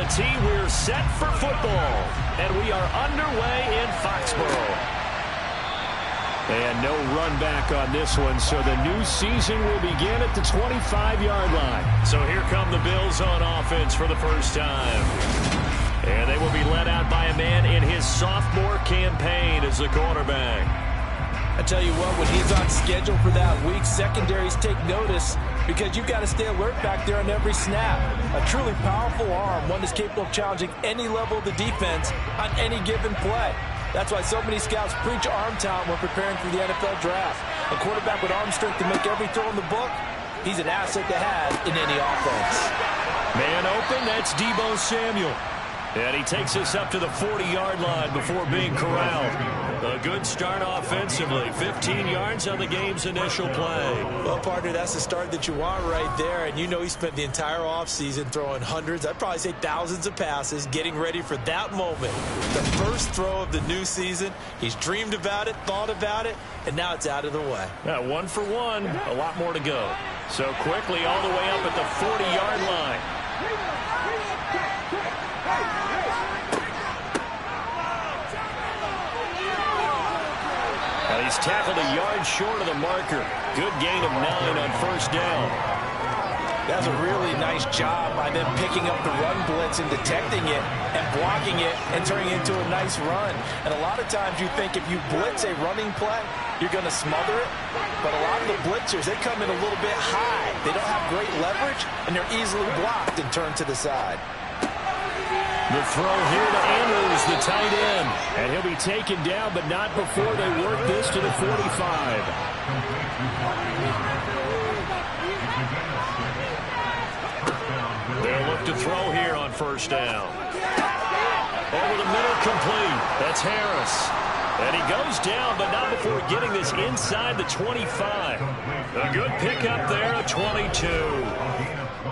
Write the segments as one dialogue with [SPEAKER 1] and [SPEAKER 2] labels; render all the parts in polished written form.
[SPEAKER 1] T, we're set for football, and we are underway in Foxborough. And no run back on this one, so the new season will begin at the 25-yard line. So here come the Bills on offense for the first time. And they will be led out by a man in his sophomore campaign as the quarterback.
[SPEAKER 2] I tell you what, when he's on schedule for that week, secondaries take notice because you've got to stay alert back there on every snap. A truly powerful arm, one that's capable of challenging any level of the defense on any given play. That's why so many scouts preach arm talent when preparing for the NFL draft. A quarterback with arm strength to make every throw in the book, he's an asset to have in any offense.
[SPEAKER 1] Man open, that's Deebo Samuel. And he takes us up to the 40-yard line before being corralled. A good start offensively. 15 yards on the game's initial play.
[SPEAKER 2] Well, partner, that's the start that you want right there. And you know he spent the entire offseason throwing hundreds, I'd probably say thousands of passes, getting ready for that moment. The first throw of the new season. He's dreamed about it, thought about it, and now it's out of the way.
[SPEAKER 1] Yeah, 1 for 1. A lot more to go. So quickly all the way up at the 40-yard line. He's tackled a yard short of the marker. Good gain of 9 on first down.
[SPEAKER 2] That's a really nice job by them picking up the run blitz and detecting it and blocking it and turning it into a nice run. And a lot of times you think if you blitz a running play, you're going to smother it. But a lot of the blitzers, they come in a little bit high. They don't have great leverage, and they're easily blocked and turned to the side.
[SPEAKER 1] The throw here to Andrews, the tight end. And he'll be taken down, but not before they work this to the 45. They'll look to throw here on first down. Over the middle, complete. That's Harris. And he goes down, but not before getting this inside the 25. A good pickup there, a 22.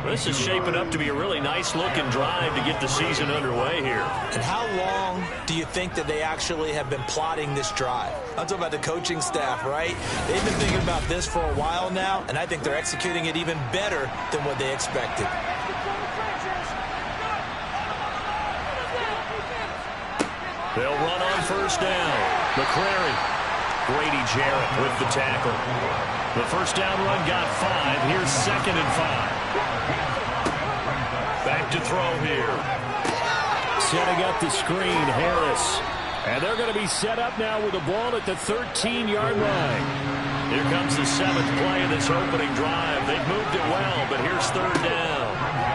[SPEAKER 1] This is shaping up to be a really nice-looking drive to get the season underway here.
[SPEAKER 2] And how long do you think that they actually have been plotting this drive? I'm talking about the coaching staff, right? They've been thinking about this for a while now, and I think they're executing it even better than what they expected.
[SPEAKER 1] They'll run on first down. McCrary. Grady Jarrett with the tackle. The first down run got 5. Here's 2nd and 5. Back to throw here. Setting up the screen, Harris. And they're going to be set up now with the ball at the 13-yard line. Here comes the 7th play of this opening drive. They've moved it well, but here's 3rd down.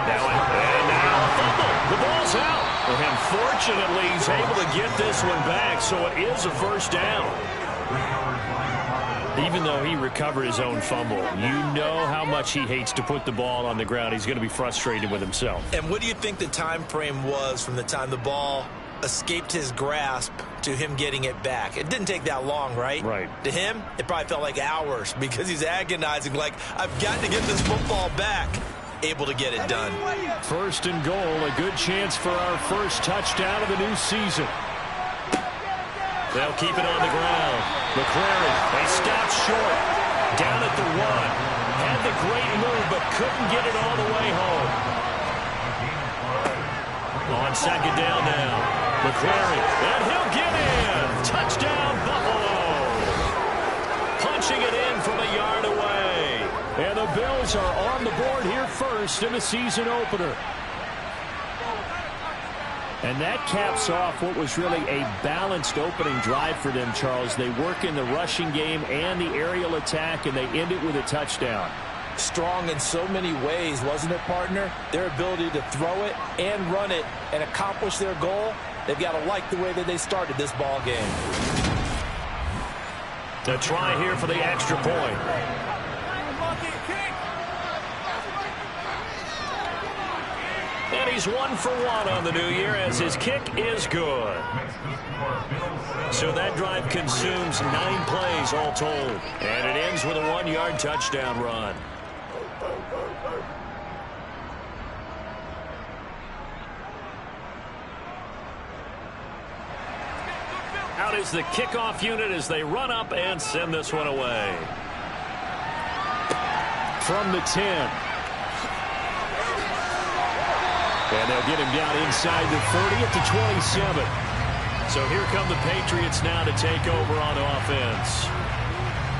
[SPEAKER 1] Now a fumble. The ball's out. And fortunately, he's able to get this one back, so it is a first down. Even though he recovered his own fumble, you know how much he hates to put the ball on the ground. He's going to be frustrated with himself.
[SPEAKER 2] And what do you think the time frame was from the time the ball escaped his grasp to him getting it back? It didn't take that long, right?
[SPEAKER 1] Right.
[SPEAKER 2] To him, it probably felt like hours because he's agonizing, like, I've got to get this football back. Able to get it done.
[SPEAKER 1] 1st and goal, a good chance for our first touchdown of the new season. They'll keep it on the ground. McCrary, they stopped short. Down at the 1. Had the great move, but couldn't get it all the way home. On 2nd down now. McCrary, and he'll get in. Touchdown, Buffalo. Punching it in from a yard away. And the Bills are on the board here first in the season opener. And that caps off what was really a balanced opening drive for them, Charles. They work in the rushing game and the aerial attack, and they end it with a touchdown.
[SPEAKER 2] Strong in so many ways, wasn't it, partner? Their ability to throw it and run it and accomplish their goal, they've got to like the way that they started this ball game.
[SPEAKER 1] To try here for the extra point. And he's 1 for 1 on the new year as his kick is good. So that drive consumes 9 plays all told. And it ends with a 1-yard touchdown run. Out is the kickoff unit as they run up and send this one away. From the 10. And they'll get him down inside the 30 at the 27. So here come the Patriots now to take over on offense.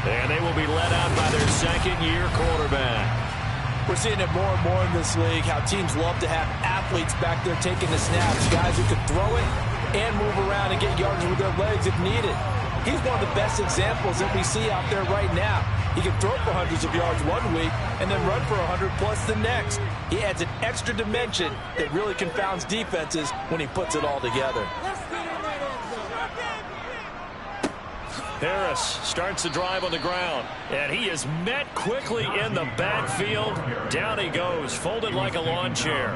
[SPEAKER 1] And they will be led out by their second-year quarterback.
[SPEAKER 2] We're seeing it more and more in this league, how teams love to have athletes back there taking the snaps, guys who can throw it and move around and get yards with their legs if needed. He's one of the best examples that we see out there right now. He can throw for hundreds of yards one week and then run for 100-plus the next. He adds an extra dimension that really confounds defenses when he puts it all together.
[SPEAKER 1] Harris starts the drive on the ground, and he is met quickly in the backfield. Down he goes, folded like a lawn chair.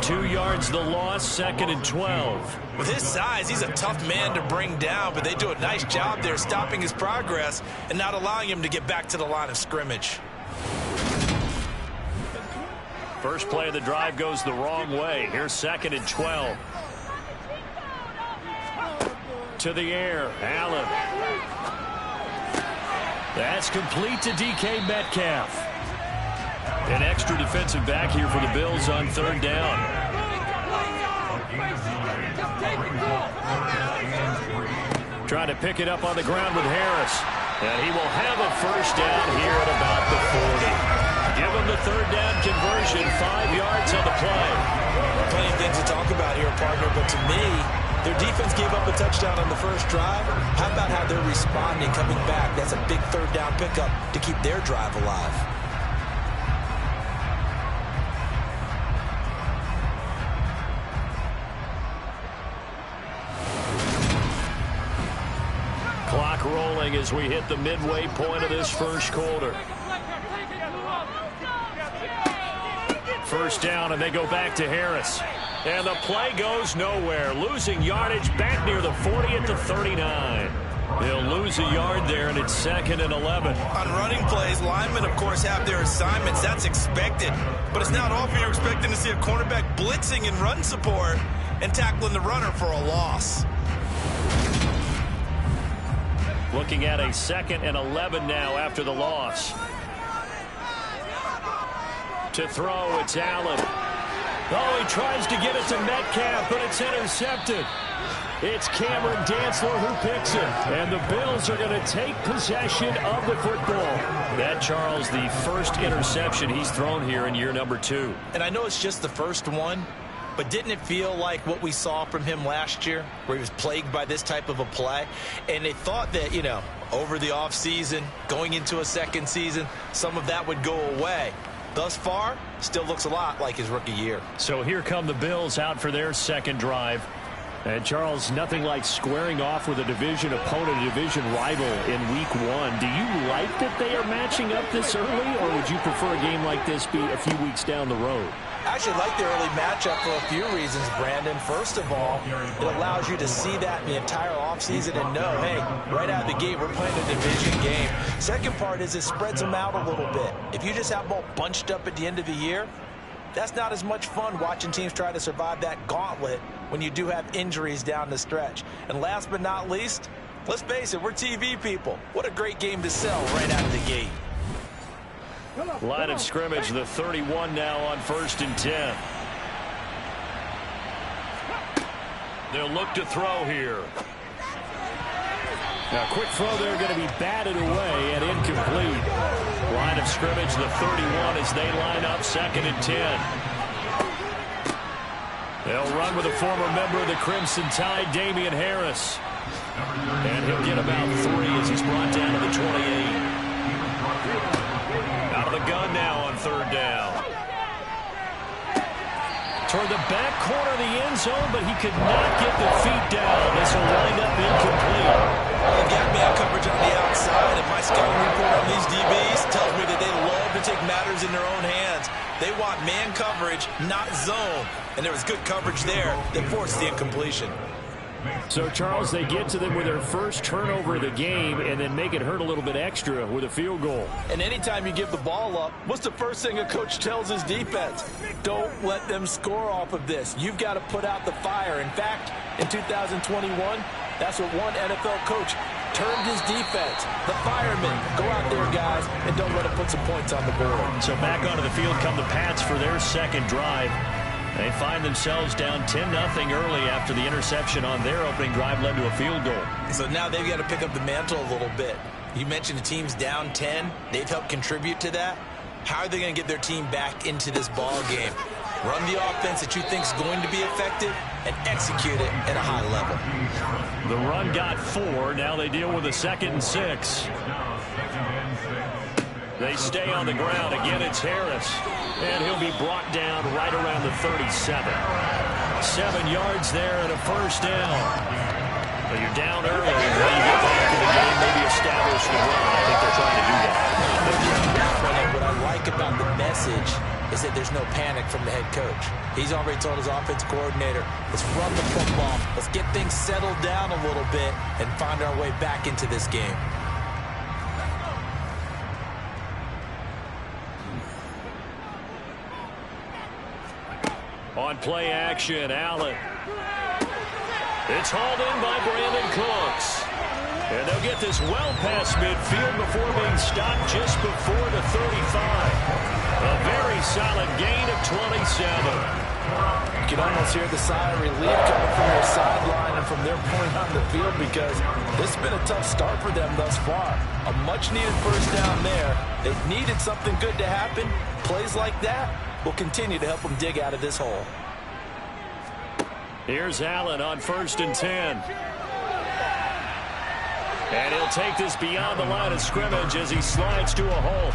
[SPEAKER 1] 2 yards the loss, 2nd and 12.
[SPEAKER 2] With his size, he's a tough man to bring down, but they do a nice job there stopping his progress and not allowing him to get back to the line of scrimmage.
[SPEAKER 1] First play of the drive goes the wrong way. Here's 2nd and 12. To the air, Allen. That's complete to DK Metcalf. An extra defensive back here for the Bills on 3rd down. Trying to pick it up on the ground with Harris. And he will have a first down here at about the 40. Give him the 3rd down conversion, 5 yards on the play.
[SPEAKER 2] Plenty of things to talk about here, partner, but to me, their defense gave up a touchdown on the first drive. How about how they're responding, coming back? That's a big 3rd down pickup to keep their drive alive.
[SPEAKER 1] Clock rolling as we hit the midway point of this first quarter. First down, and they go back to Harris. And the play goes nowhere. Losing yardage back near the 40 at the 39. They'll lose a yard there, and it's 2nd and 11.
[SPEAKER 2] On running plays, linemen, of course, have their assignments. That's expected. But it's not often you're expecting to see a cornerback blitzing in run support and tackling the runner for a loss.
[SPEAKER 1] Looking at a 2nd and 11 now after the loss. To throw, it's Allen. Oh, he tries to get it to Metcalf, but it's intercepted. It's Cameron Dantzler who picks it. And the Bills are going to take possession of the football. That, Charles, the first interception he's thrown here in year number 2.
[SPEAKER 2] And I know it's just the first one, but didn't it feel like what we saw from him last year, where he was plagued by this type of a play? And they thought that, you know, over the offseason, going into a second season, some of that would go away. Thus far, still looks a lot like his rookie year.
[SPEAKER 1] So here come the Bills out for their second drive. And, Charles, nothing like squaring off with a division opponent, a division rival in week 1. Do you like that they are matching up this early, or would you prefer a game like this be a few weeks down the road?
[SPEAKER 2] I actually like the early matchup for a few reasons, Brandon. First of all, it allows you to see that in the entire offseason and know, hey, right out of the gate, we're playing a division game. Second part is it spreads them out a little bit. If you just have them all bunched up at the end of the year, that's not as much fun watching teams try to survive that gauntlet when you do have injuries down the stretch. And last but not least, let's face it, we're TV people. What a great game to sell right out of the gate.
[SPEAKER 1] Line of scrimmage, the 31 now on 1st and 10. They'll look to throw here. Now, quick throw there going to be batted away and incomplete. Line of scrimmage, the 31 as they line up 2nd and 10. They'll run with a former member of the Crimson Tide, Damian Harris. And he'll get about 3 as he's brought down to the 28. Out of the gun now on 3rd down. Toward the back corner of the end zone, but he could not get the feet down. This will wind up incomplete.
[SPEAKER 2] The gap man coverage on the outside, and my scouting report on these DBs tells me that they love to take matters in their own hands. They want man coverage, not zone. And there was good coverage there that forced the incompletion.
[SPEAKER 1] So, Charles, they get to them with their first turnover of the game and then make it hurt a little bit extra with a field goal.
[SPEAKER 2] And anytime you give the ball up, what's the first thing a coach tells his defense? Don't let them score off of this. You've got to put out the fire. In fact, in 2021, that's what one NFL coach termed his defense. The firemen. Go out there, guys, and don't let them put some points on the board.
[SPEAKER 1] So back onto the field come the Pats for their second drive. They find themselves down 10-0 early after the interception on their opening drive led to a field goal.
[SPEAKER 2] So now they've got to pick up the mantle a little bit. You mentioned the team's down 10. They've helped contribute to that. How are they going to get their team back into this ball game? Run the offense that you think is going to be effective and execute it at a high level.
[SPEAKER 1] The run got 4. Now they deal with a 2nd and 6. They stay on the ground. Again, it's Harris. And he'll be brought down right around the 37. 7 yards there and a first down. But you're down early. Now you get back to the game, maybe establish the run. I think they're trying to do that.
[SPEAKER 2] What I like about the message is that there's no panic from the head coach. He's already told his offensive coordinator, let's run the football. Let's get things settled down a little bit and find our way back into this game.
[SPEAKER 1] On play action, Allen. It's hauled in by Brandon Cooks. And they'll get this well past midfield before being stopped just before the 35. A very solid gain of 27.
[SPEAKER 2] You can almost hear the sigh of relief coming from their sideline and from their point on the field because this has been a tough start for them thus far. A much-needed first down there. They needed something good to happen. Plays like that will continue to help them dig out of this hole.
[SPEAKER 1] Here's Allen on 1st and 10. And he'll take this beyond the line of scrimmage as he slides to a hole.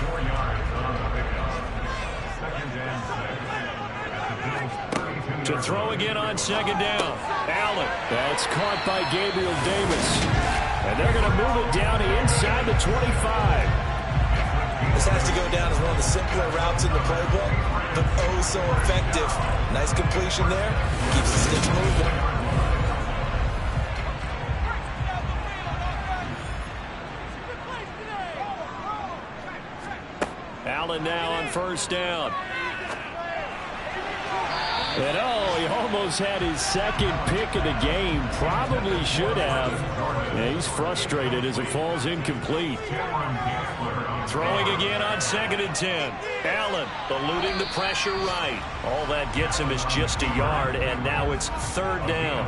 [SPEAKER 1] To throw again on 2nd down. Allen. That's caught by Gabriel Davis. And they're going to move it down inside the 25.
[SPEAKER 2] This has to go down as one of the simpler routes in the playbook, but oh so effective. Nice completion there. Keeps the sticks moving.
[SPEAKER 1] Allen now on 1st down. And oh, he almost had his 2nd pick of the game. Probably should have. Yeah, he's frustrated as it falls incomplete. Throwing again on 2nd and 10. Allen eluding the pressure right. All that gets him is just a yard, and now it's 3rd down.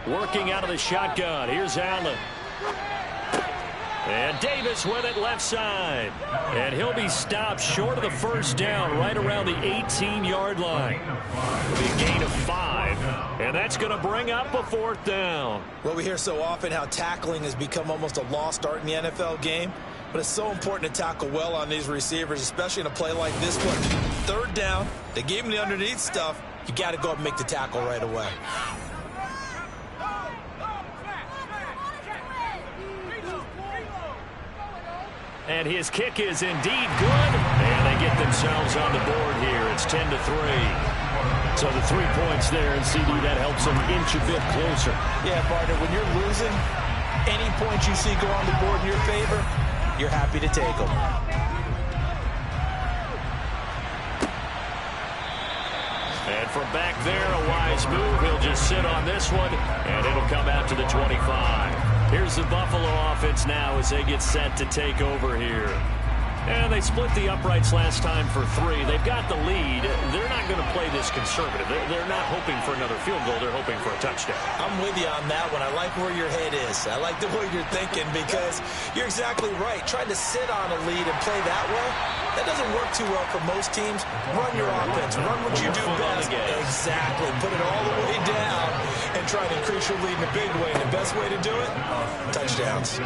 [SPEAKER 1] Working out of the shotgun. Here's Allen. And Davis with it left side. And he'll be stopped short of the first down right around the 18-yard line. It'll be a gain of 5. And that's going to bring up a 4th down.
[SPEAKER 2] Well, we hear so often how tackling has become almost a lost art in the NFL game. But it's so important to tackle well on these receivers, especially in a play like this one. 3rd down. They gave him the underneath stuff. You got to go up and make the tackle right away.
[SPEAKER 1] And his kick is indeed good. And they get themselves on the board here. It's 10-3. So the 3 points there, and CD, that helps them inch a bit closer.
[SPEAKER 2] Yeah, partner, when you're losing, any points you see go on the board in your favor, you're happy to take them.
[SPEAKER 1] And from back there, a wise move. He'll just sit on this one, and it'll come out to the 25. Here's the Buffalo offense now as they get set to take over here. And they split the uprights last time for 3. They've got the lead. They're not going to play this conservative. They're not hoping for another field goal. They're hoping for a touchdown.
[SPEAKER 2] I'm with you on that one. I like where your head is. I like the way you're thinking because you're exactly right. Trying to sit on a lead and play that way, that doesn't work too well for most teams. Run your offense. Run what you do best. Exactly. Put it all the way down and try to increase your lead in a big way. And the best way to do it, touchdowns.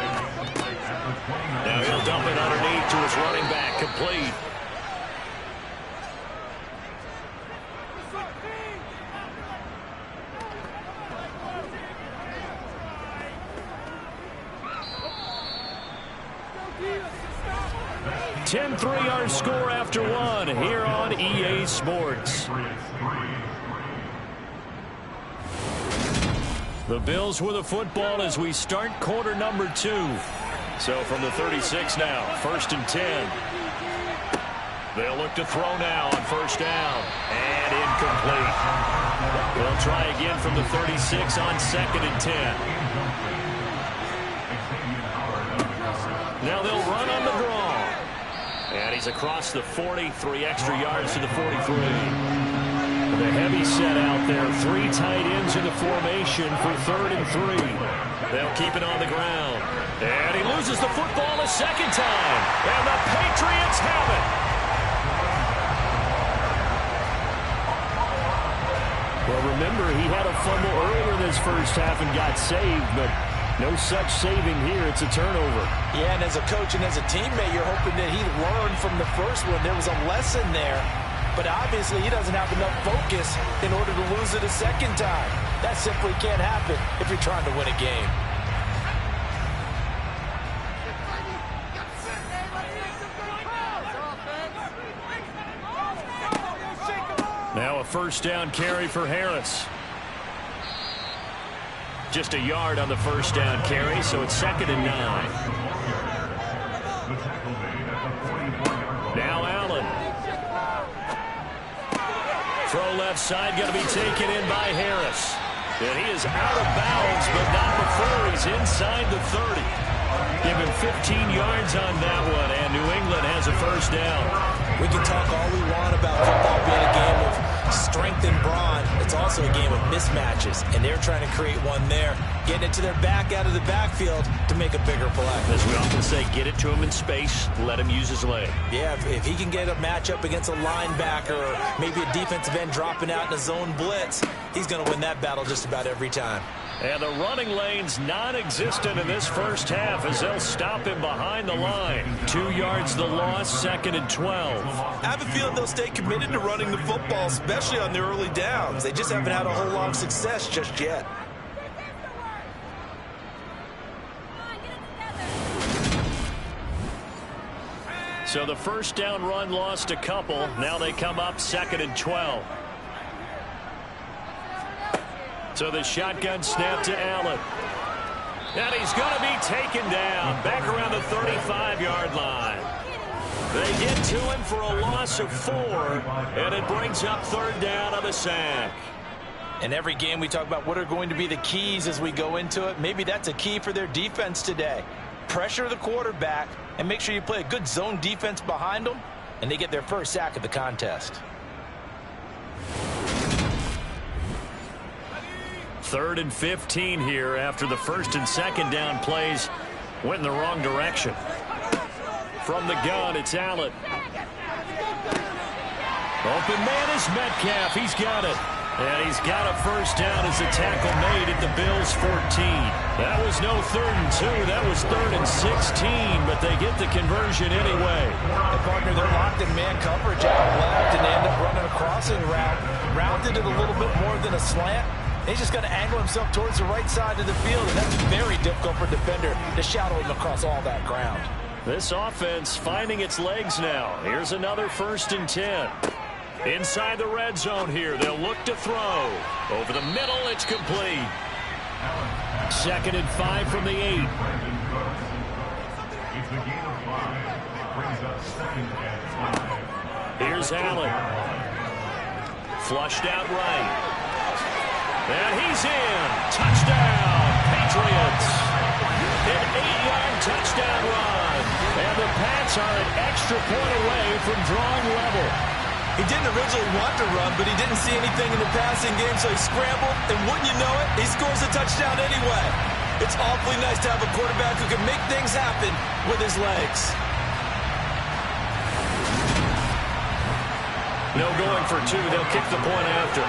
[SPEAKER 1] Now he'll dump it underneath to his running back, complete. (10-3) our score after 1 here on EA Sports. The Bills with the football as we start quarter number 2. So from the 36 now, 1st and 10. They'll look to throw now on 1st down. And incomplete. They'll try again from the 36 on 2nd and 10. Now they'll run on the draw. And he's across the 40, 3 extra yards to the 43. The heavy set out there. 3 tight ends in the formation for 3rd and 3. They'll keep it on the ground. And he loses the football a second time. And the Patriots have it. Well, remember, he had a fumble earlier in his first half and got saved, but no such saving here. It's a turnover.
[SPEAKER 2] Yeah, and as a coach and as a teammate, you're hoping that he learned from the first one. There was a lesson there, but obviously he doesn't have enough focus in order to lose it a second time. That simply can't happen if you're trying to win a game.
[SPEAKER 1] Now a first down carry for Harris. Just a yard on the first down carry, so it's 2nd and 9. Now Allen. Throw left side, going to be taken in by Harris. And he is out of bounds, but not before he's inside the 30. Give him 15 yards on that one, and New England has a first down.
[SPEAKER 2] We can talk all we want about football being a game of strength and brawn. It's also a game of mismatches, and they're trying to create one there, getting it to their back out of the backfield to make a bigger play.
[SPEAKER 1] As we often say, get it to him in space, let him use his leg.
[SPEAKER 2] Yeah, if he can get a matchup against a linebacker or maybe a defensive end dropping out in a zone blitz, he's going to win that battle just about every time.
[SPEAKER 1] And the running lane's non-existent in this first half as they'll stop him behind the line. 2 yards the loss, 2nd and 12.
[SPEAKER 2] I have a feeling they'll stay committed to running the football, especially on the early downs. They just haven't had a whole lot of success just yet.
[SPEAKER 1] So the first down run lost a couple. Now they come up 2nd and 12. So the shotgun snap to Allen. And he's going to be taken down back around the 35-yard line. They get to him for a loss of 4, and it brings up 3rd down on the sack.
[SPEAKER 2] In every game we talk about what are going to be the keys as we go into it. Maybe that's a key for their defense today. Pressure the quarterback and make sure you play a good zone defense behind them, and they get their first sack of the contest.
[SPEAKER 1] 3rd and 15 here after the 1st and 2nd down plays went in the wrong direction. From the gun, it's Allen. Open man is Metcalf. He's got it. And he's got a first down as the tackle made at the Bills' 14. That was no 3rd and 2. That was 3rd and 16, but they get the conversion anyway.
[SPEAKER 2] And partner, they're locked in man coverage out left, and they end up running a crossing route. Rounded it a little bit more than a slant. He's just going to angle himself towards the right side of the field, and that's very difficult for a defender to shadow him across all that ground.
[SPEAKER 1] This offense finding its legs now. Here's another 1st and 10. Inside the red zone here. They'll look to throw. Over the middle, it's complete. 2nd and 5 from the 8. Here's Allen. Flushed out right. And he's in. Touchdown, Patriots. An 8-yard touchdown run. And the Pats are an extra point away from drawing level.
[SPEAKER 2] He didn't originally want to run, but he didn't see anything in the passing game, so he scrambled, and wouldn't you know it, he scores a touchdown anyway. It's awfully nice to have a quarterback who can make things happen with his legs.
[SPEAKER 1] No going for 2. They'll kick the point after.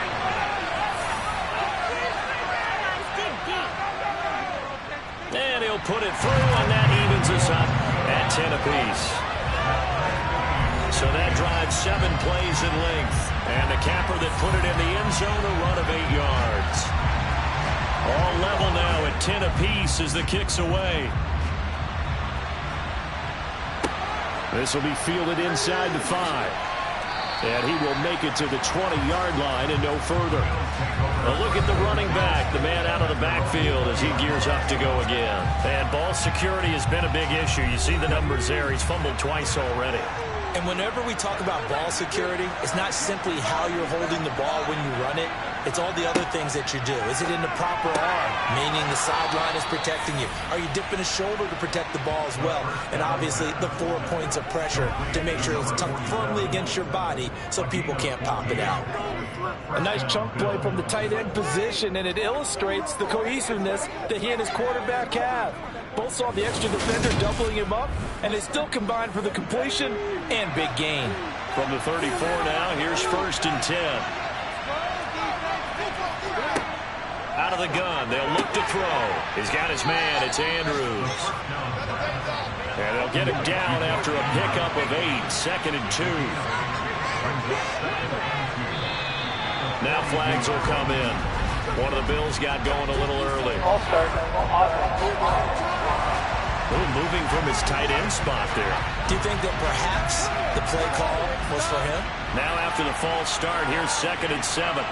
[SPEAKER 1] And he'll put it through, and that evens us up at 10 apiece. So that drives 7 plays in length. And the capper that put it in the end zone, a run of 8 yards. All level now at 10 apiece as the kick's away. This will be fielded inside the 5. And he will make it to the 20-yard line and no further. A look at the running back, the man out of the backfield as he gears up to go again. And ball security has been a big issue. You see the numbers there. He's fumbled twice already.
[SPEAKER 2] And whenever we talk about ball security, it's not simply how you're holding the ball when you run it. It's all the other things that you do. Is it in the proper arm, meaning the sideline is protecting you? Are you dipping a shoulder to protect the ball as well? And obviously the 4 points of pressure to make sure it's tucked firmly against your body so people can't pop it out.
[SPEAKER 3] A nice chunk play from the tight end position, and it illustrates the cohesiveness that he and his quarterback have. Both saw the extra defender doubling him up, and they still combined for the completion and big gain.
[SPEAKER 1] From the 34 now, here's 1st and 10. Out of the gun, they'll look to throw. He's got his man, it's Andrews. And they'll get him down after a pickup of 8, 2nd and 2. Now flags will come in. One of the Bills got going a little early. A little moving from his tight end spot there.
[SPEAKER 2] Do you think that perhaps the play call was for him?
[SPEAKER 1] Now after the false start, here's 2nd and 7.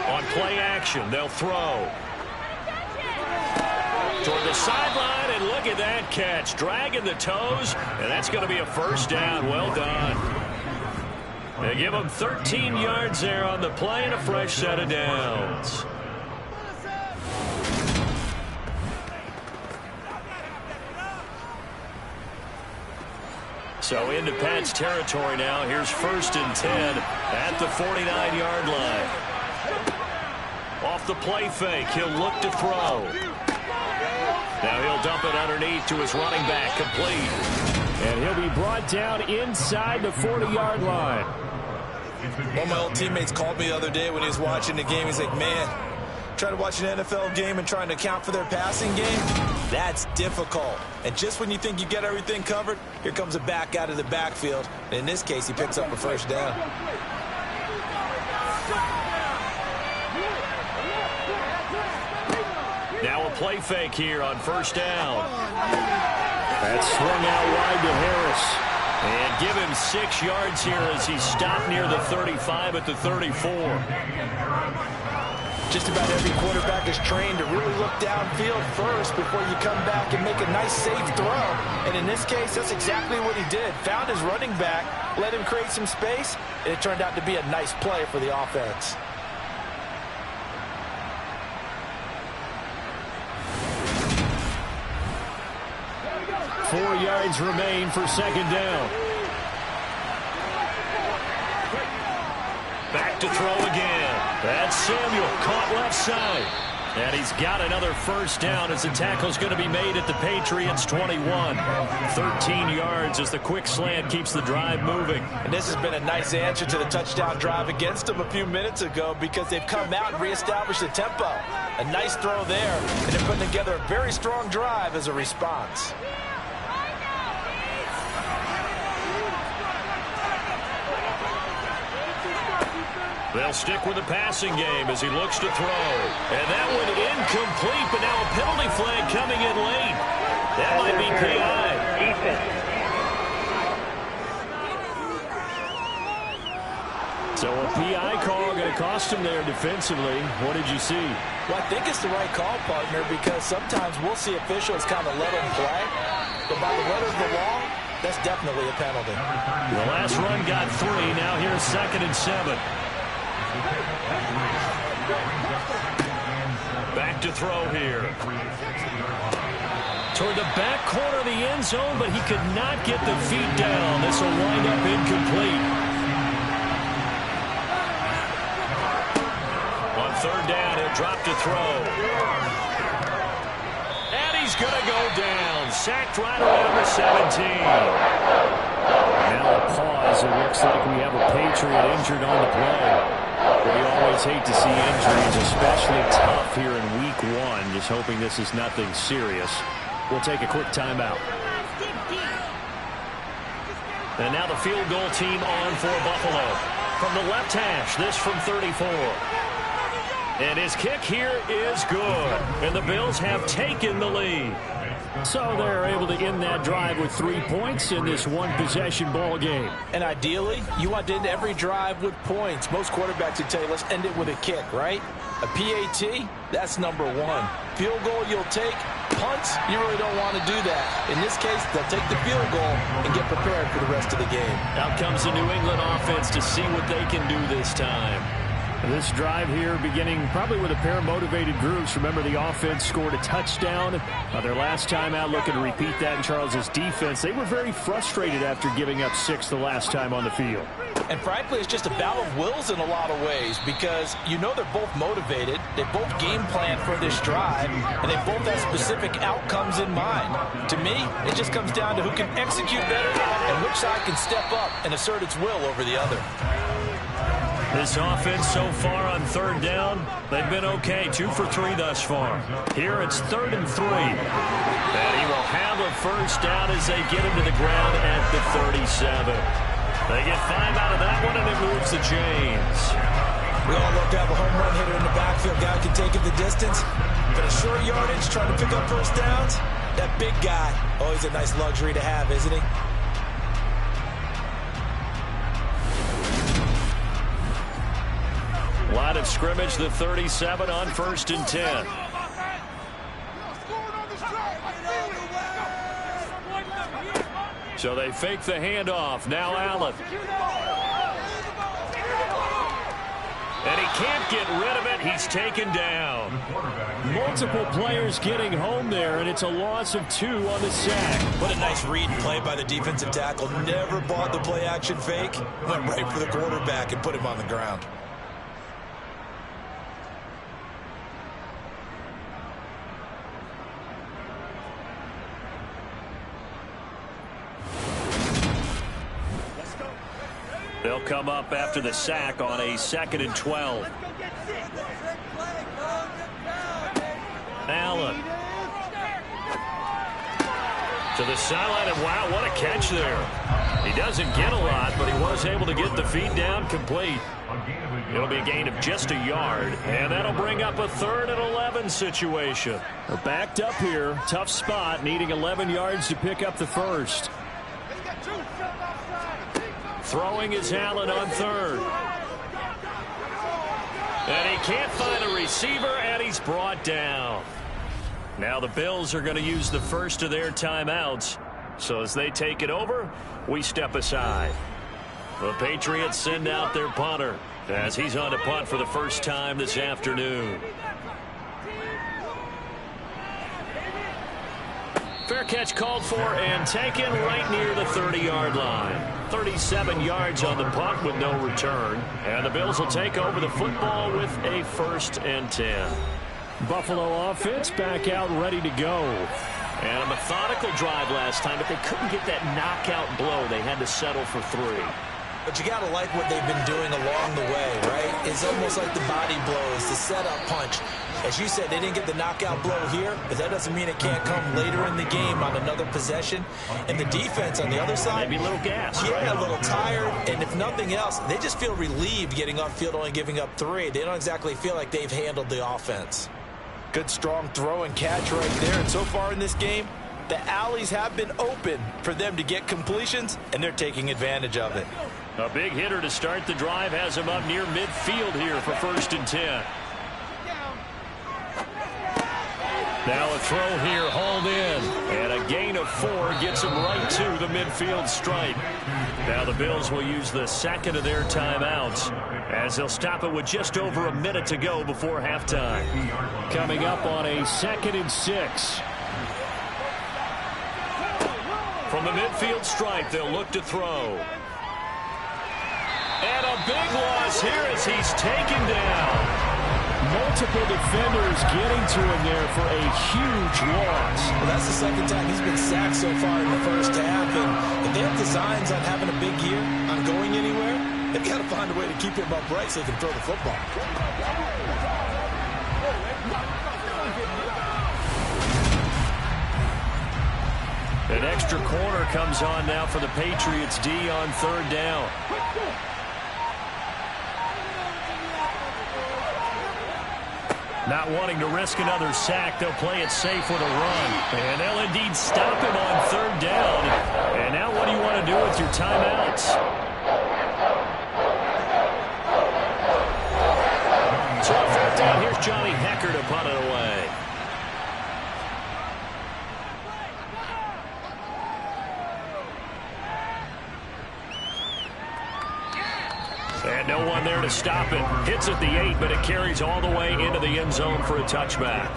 [SPEAKER 1] On play action, they'll throw. Toward the sideline, and look at that catch. Dragging the toes, and that's going to be a 1st down. Well done. They give him 13 yards there on the play and a fresh set of downs. So into Pat's territory now. Here's 1st and 10 at the 49-yard line. Off the play fake, he'll look to throw. Now he'll dump it underneath to his running back, complete.
[SPEAKER 3] And he'll be brought down inside the 40-yard line.
[SPEAKER 2] One of my old teammates called me the other day when he was watching the game. He's like, man, trying to watch an NFL game and trying to account for their passing game, that's difficult. And just when you think you get everything covered, here comes a back out of the backfield. And in this case, he picks up a 1st down.
[SPEAKER 1] Now a play fake here on 1st down. That's swung out wide to Harris. And give him 6 yards here as he stopped near the 35 at the 34.
[SPEAKER 3] Just about every quarterback is trained to really look downfield first before you come back and make a nice, safe throw. And in this case, that's exactly what he did. Found his running back, let him create some space, and it turned out to be a nice play for the offense.
[SPEAKER 1] Four yards remain for 2nd down. Back to throw again. That's Samuel, caught left side. And he's got another 1st down as the tackle's going to be made at the Patriots' 21. 13 yards as the quick slant keeps the drive moving.
[SPEAKER 3] And this has been a nice answer to the touchdown drive against them a few minutes ago because they've come out and reestablished the tempo. A nice throw there, and they're putting together a very strong drive as a response.
[SPEAKER 1] They'll stick with the passing game as he looks to throw. And that one incomplete, but now a penalty flag coming in late. That might be PI. So a PI call going to cost him there defensively. What did you see?
[SPEAKER 3] Well, I think it's the right call, partner, because sometimes we'll see officials kind of let him play. But by the letter of the law, that's definitely a penalty.
[SPEAKER 1] The last run got 3. Now here's 2nd and 7. Back to throw here. Toward the back corner of the end zone, but he could not get the feet down. This will wind up incomplete. On 3rd down, he'll drop to throw. And he's going to go down. Sacked right around the 17. Now a pause. It looks like we have a Patriot injured on the play. But you always hate to see injuries, especially tough here in week 1. Just hoping this is nothing serious. We'll take a quick timeout. And now the field goal team on for Buffalo. From the left hash, this from 34. And his kick here is good. And the Bills have taken the lead. So they're able to end that drive with 3 points in this one-possession ball game.
[SPEAKER 2] And ideally, you want to end every drive with points. Most quarterbacks would tell you, let's end it with a kick, right? A PAT, that's number one. Field goal you'll take. Punts, you really don't want to do that. In this case, they'll take the field goal and get prepared for the rest of the game.
[SPEAKER 1] Out comes the New England offense to see what they can do this time. This drive here beginning probably with a pair of motivated groups. Remember, the offense scored a touchdown. Their last time out, looking to repeat that in Charles's defense. They were very frustrated after giving up 6 the last time on the field.
[SPEAKER 2] And frankly, it's just a battle of wills in a lot of ways because you know they're both motivated. They both game plan for this drive, and they both have specific outcomes in mind. To me, it just comes down to who can execute better and which side can step up and assert its will over the other.
[SPEAKER 1] This offense so far on third down, they've been okay. 2 for 3 thus far. Here it's 3rd and 3. And he will have a first down as they get him to the ground at the 37. They get 5 out of that one, and it moves the chains.
[SPEAKER 2] We all love to have a home run hitter in the backfield. Guy can take it the distance. But a short yardage, trying to pick up first downs, that big guy, always a nice luxury to have, isn't he?
[SPEAKER 1] Line of scrimmage, the 37 on 1st and 10. So they fake the handoff. Now Allen. And he can't get rid of it. He's taken down. Multiple players getting home there, and it's a loss of 2 on the sack.
[SPEAKER 2] What a nice read and play by the defensive tackle. Never bought the play-action fake. Went right for the quarterback and put him on the ground.
[SPEAKER 1] They'll come up after the sack on a 2nd and 12. Allen. To the sideline, and wow, what a catch there. He doesn't get a lot, but he was able to get the feed down complete. It'll be a gain of just a yard, and that'll bring up a 3rd and 11 situation. They're backed up here, tough spot, needing 11 yards to pick up the first. Throwing is Allen on 3rd. And he can't find a receiver, and he's brought down. Now the Bills are going to use the first of their timeouts. So as they take it over, we step aside. The Patriots send out their punter as he's on to punt for the first time this afternoon. Fair catch called for and taken right near the 30-yard line. 37 yards on the punt with no return. And the Bills will take over the football with a 1st and 10. Buffalo offense back out ready to go. And a methodical drive last time, but they couldn't get that knockout blow. They had to settle for 3.
[SPEAKER 2] But you got to like what they've been doing along the way, right? It's almost like the body blows, the setup punch. As you said, they didn't get the knockout blow here, but that doesn't mean it can't come later in the game on another possession. And the defense on the other side,
[SPEAKER 1] maybe a little gas.
[SPEAKER 2] Yeah, right? A little tired. And if nothing else, they just feel relieved getting upfield, only giving up 3. They don't exactly feel like they've handled the offense. Good, strong throw and catch right there. And so far in this game, the alleys have been open for them to get completions, and they're taking advantage of it.
[SPEAKER 1] A big hitter to start the drive has him up near midfield here for 1st and 10. Now a throw here, hauled in, and a gain of 4 gets him right to the midfield stripe. Now the Bills will use the 2nd of their timeouts as they'll stop it with just over a minute to go before halftime. Coming up on a 2nd and 6. From the midfield stripe, they'll look to throw. And a big loss here as he's taken down. Multiple defenders getting to him there for a huge loss.
[SPEAKER 2] Well, that's the 2nd time he's been sacked so far in the first half. And if they have designs on having a big year, on going anywhere, they've got to find a way to keep him upright so they can throw the football.
[SPEAKER 1] An extra corner comes on now for the Patriots D on 3rd down. Not wanting to risk another sack, they'll play it safe with a run. And they'll indeed stop him on third down. And now what do you want to do with your timeouts? So on fourth down, here's Johnny Hekker to punt it away. And no one there to stop it. Hits at the 8, but it carries all the way into the end zone for a touchback.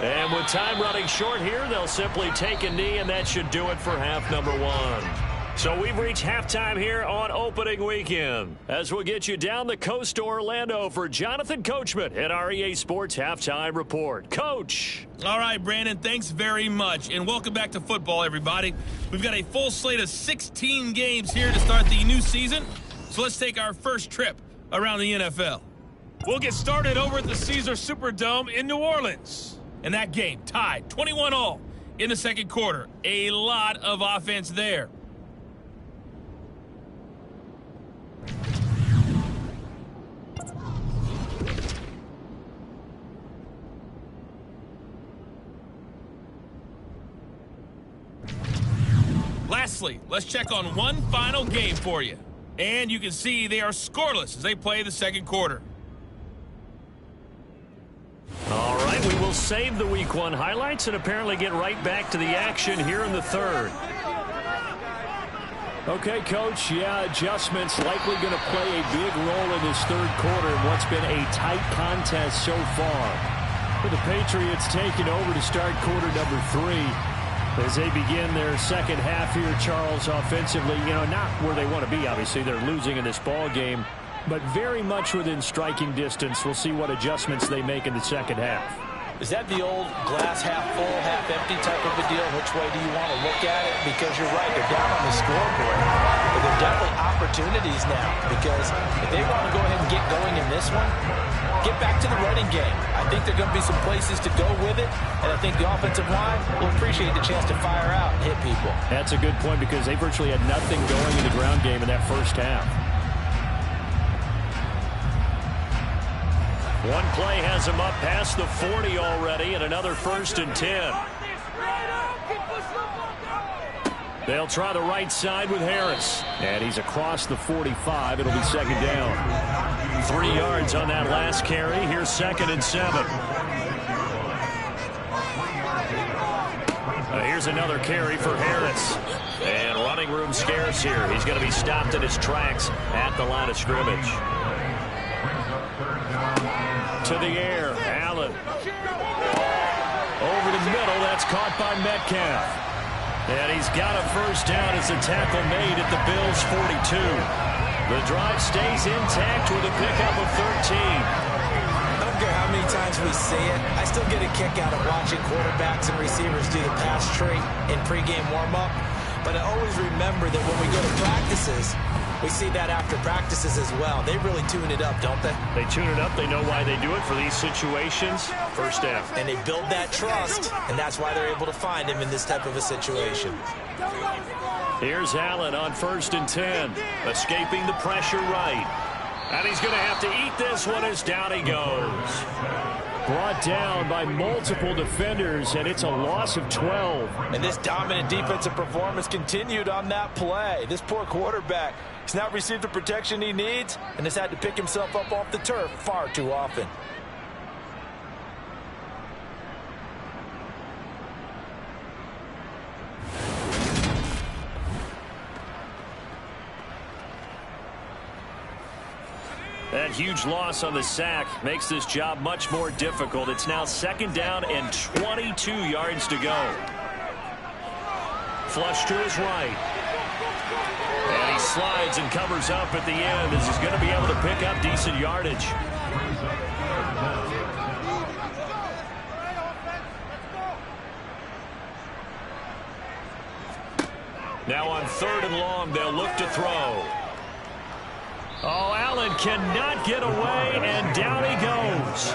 [SPEAKER 1] And with time running short here, they'll simply take a knee, and that should do it for half number 1. So we've reached halftime here on opening weekend. As we'll get you down the coast to Orlando for Jonathan Coachman at our EA Sports Halftime Report. Coach.
[SPEAKER 4] All right, Brandon, thanks very much. And welcome back to football, everybody. We've got a full slate of 16 games here to start the new season. So let's take our first trip around the NFL. We'll get started over at the Caesars Superdome in New Orleans. And that game tied 21-all in the second quarter. A lot of offense there. Lastly, let's check on one final game for you. And you can see they are scoreless as they play the second quarter.
[SPEAKER 1] All right, we will save the Week 1 highlights and apparently get right back to the action here in the third. Okay, Coach, adjustments likely going to play a big role in this third quarter in what's been a tight contest so far. With the Patriots taking over to start quarter number 3. As they begin their second half here, Charles, offensively, not where they want to be, obviously. They're losing in this ball game, but very much within striking distance. We'll see what adjustments they make in the second half.
[SPEAKER 3] Is that the old glass half full, half empty type of a deal? Which way do you want to look at it? Because you're right, they're down on the scoreboard. But there are definitely opportunities now, because if they want to go ahead and get going in this one, get back to the running game. I think there are going to be some places to go with it, and I think the offensive line will appreciate the chance to fire out and hit people.
[SPEAKER 1] That's a good point, because they virtually had nothing going in the ground game in that first half. One play has him up past the 40 already, and another 1st and 10. They'll try the right side with Harris. And he's across the 45. It'll be second down. 3 yards on that last carry. Here's 2nd and 7. Here's another carry for Harris. And running room scarce here. He's going to be stopped in his tracks at the line of scrimmage. To the air, Allen. Over the middle, that's caught by Metcalf. And he's got a first down as a tackle made at the Bills' 42. The drive stays intact with a pickup of 13.
[SPEAKER 3] I don't care how many times we see it, I still get a kick out of watching quarterbacks and receivers do the pass tree in pregame warm-up. But I always remember that when we go to practices, we see that after practices as well. They really tune it up, don't they?
[SPEAKER 1] They tune it up. They know why they do it for these situations. First down.
[SPEAKER 3] And they build that trust, and that's why they're able to find him in this type of a situation.
[SPEAKER 1] Here's Allen on 1st and 10. Escaping the pressure right. And he's going to have to eat this one as down he goes. Brought down by multiple defenders, and it's a loss of 12.
[SPEAKER 3] And this dominant defensive performance continued on that play. This poor quarterback has not received the protection he needs and has had to pick himself up off the turf far too often.
[SPEAKER 1] That huge loss on the sack makes this job much more difficult. It's now 2nd down and 22 yards to go. Flush to his right. And he slides and covers up at the end as he's going to be able to pick up decent yardage. Now on 3rd and long, they'll look to throw. Oh, Allen cannot get away, and down he goes.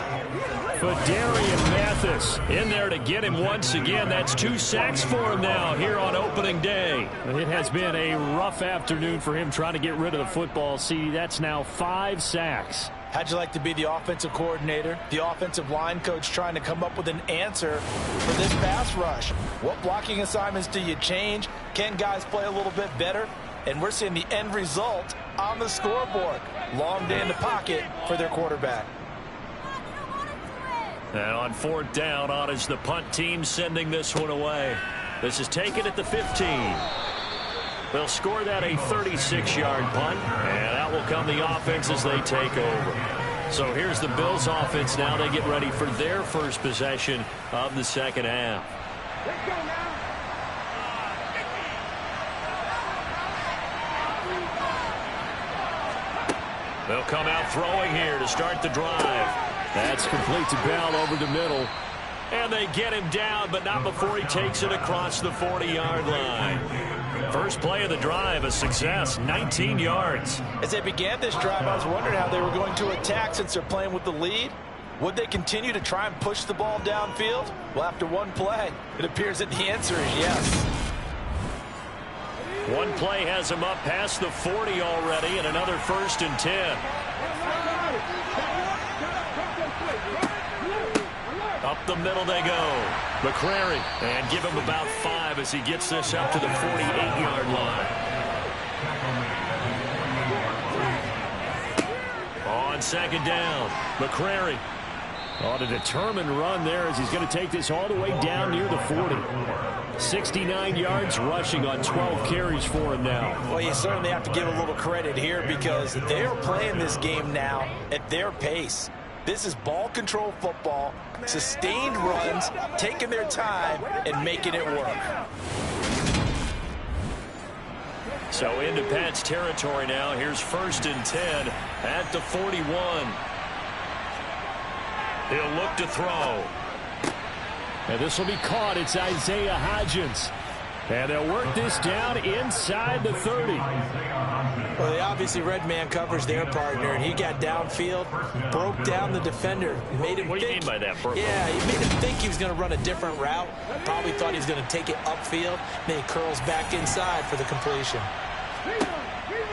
[SPEAKER 1] Phidarian Mathis in there to get him once again. That's 2 sacks for him now here on opening day. It has been a rough afternoon for him trying to get rid of the football. See, that's now 5 sacks.
[SPEAKER 3] How'd you like to be the offensive coordinator, the offensive line coach trying to come up with an answer for this pass rush? What blocking assignments do you change? Can guys play a little bit better? And we're seeing the end result on the scoreboard. Long day in the pocket for their quarterback.
[SPEAKER 1] And on 4th down, on is the punt team sending this one away. This is taken at the 15. They'll score that a 36-yard punt, and out will come the offense as they take over. So here's the Bills offense now. They get ready for their first possession of the second half.
[SPEAKER 5] Let's go now.
[SPEAKER 1] They'll come out throwing here to start the drive. That's complete to Bell over the middle. And they get him down, but not before he takes it across the 40-yard line. First play of the drive, a success, 19 yards.
[SPEAKER 3] As they began this drive, I was wondering how they were going to attack since they're playing with the lead. Would they continue to try and push the ball downfield? Well, after one play, it appears that the answer is yes.
[SPEAKER 1] One play has him up past the 40 already, and another 1st and 10. Up the middle they go. McCrary, and give him about 5 as he gets this up to the 48-yard line. On 2nd down, McCrary on a determined run there as he's going to take this all the way down near the 40. 69 yards rushing on 12 carries for him now.
[SPEAKER 3] Well, you certainly have to give a little credit here because they're playing this game now at their pace. This is ball control football, sustained runs, taking their time and making it work.
[SPEAKER 1] So into Pat's territory now. Here's 1st and 10 at the 41. He'll look to throw. And this will be caught. It's Isaiah Hodgins. And they'll work this down inside the 30.
[SPEAKER 3] Well, they obviously red man covers their partner, and he got downfield, broke down the defender. Made him
[SPEAKER 1] what do you mean by that, Burke?
[SPEAKER 3] Yeah, he made him think he was going to run a different route. Probably thought he was going to take it upfield. Then he curls back inside for the completion.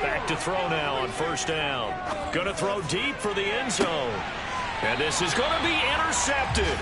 [SPEAKER 1] Back to throw now on 1st down. Going to throw deep for the end zone. And this is going to be intercepted.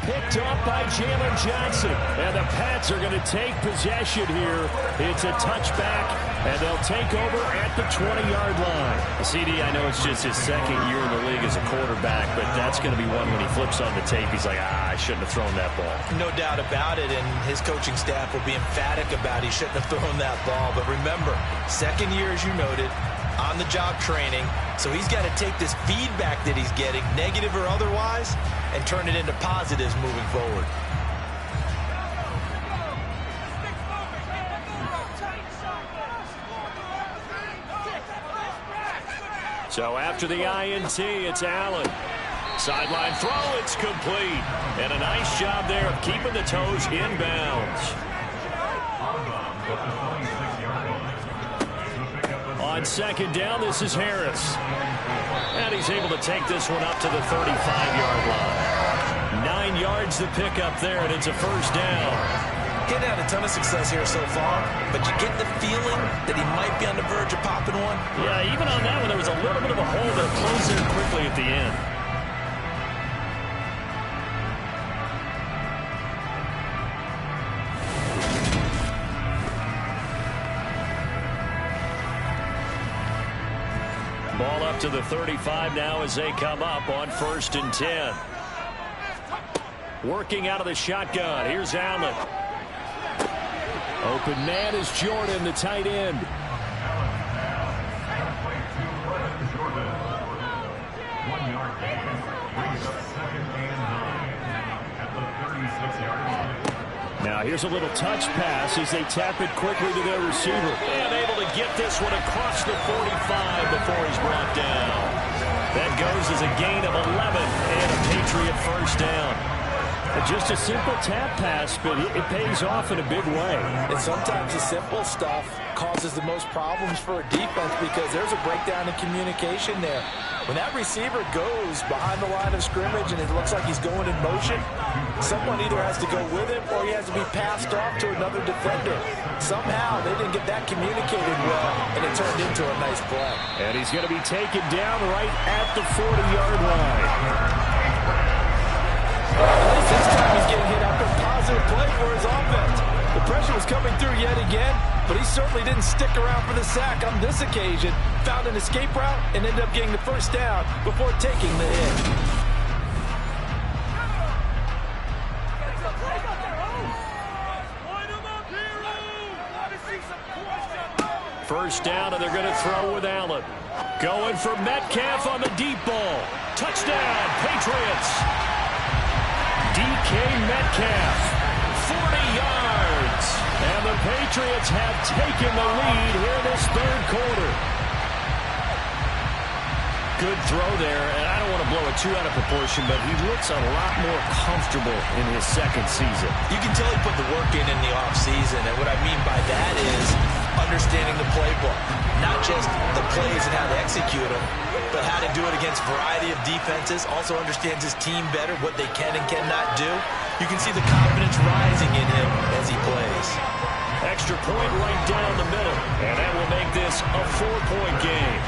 [SPEAKER 1] Picked up by Jalen Johnson. And the Pats are going to take possession here. It's a touchback, and they'll take over at the 20-yard line. CD, I know it's just his 2nd year in the league as a quarterback, but that's going to be one when he flips on the tape. He's like, I shouldn't have thrown that ball.
[SPEAKER 3] No doubt about it, and his coaching staff will be emphatic about he shouldn't have thrown that ball. But remember, 2nd year, as you noted, on-the-job training. So he's got to take this feedback that he's getting, negative or otherwise, and turn it into positives moving forward.
[SPEAKER 1] So after the INT, it's Allen. Sideline throw, it's complete. And a nice job there of keeping the toes inbounds. On 2nd down, this is Harris. And he's able to take this one up to the 35-yard line. 9 yards to pick up there, and it's a 1st down.
[SPEAKER 3] Getting had a ton of success here so far, but you get the feeling that he might be on the verge of popping one.
[SPEAKER 1] Yeah, even on that one, there was a little bit of a hole that closed there quickly at the end. Ball up to the 35 now as they come up on 1st and 10. Working out of the shotgun. Here's Allen. Open man is Jordan, the tight end. Now here's a little touch pass as they tap it quickly to their receiver. And able to get this one across the 45 before he's brought down. That goes as a gain of 11 and a Patriot 1st down. Just a simple tap pass, but it pays off in a big way.
[SPEAKER 3] And sometimes the simple stuff causes the most problems for a defense because there's a breakdown in communication there. When that receiver goes behind the line of scrimmage and it looks like he's going in motion, someone either has to go with him or he has to be passed off to another defender. Somehow they didn't get that communicated well, and it turned into a nice play.
[SPEAKER 1] And he's going to be taken down right at the 40-yard line.
[SPEAKER 3] At least this time he's getting hit after a positive play for his offense. The pressure was coming through yet again, but he certainly didn't stick around for the sack on this occasion. Found an escape route and ended up getting the first down before taking the hit.
[SPEAKER 1] First down, and they're going to throw with Allen. Going for Metcalf on the deep ball. Touchdown, Patriots. DK Metcalf, 40 yards. And the Patriots have taken the lead here this third quarter. Good throw there, and I don't want to blow it too out of proportion, but he looks a lot more comfortable in his second season.
[SPEAKER 3] You can tell he put the work in the offseason, and what I mean by that is understanding the playbook. Not just the plays and how to execute them, but how to do it against a variety of defenses. Also understands his team better, what they can and cannot do. You can see the confidence rising in him as he plays.
[SPEAKER 1] Extra point right down the middle, and that will make this a 4-point game.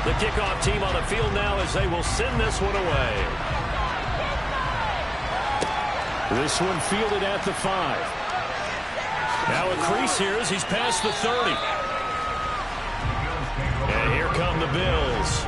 [SPEAKER 1] The kickoff team on the field now as they will send this one away. This one fielded at the 5. Now a crease here as he's past the 30. And here come the Bills.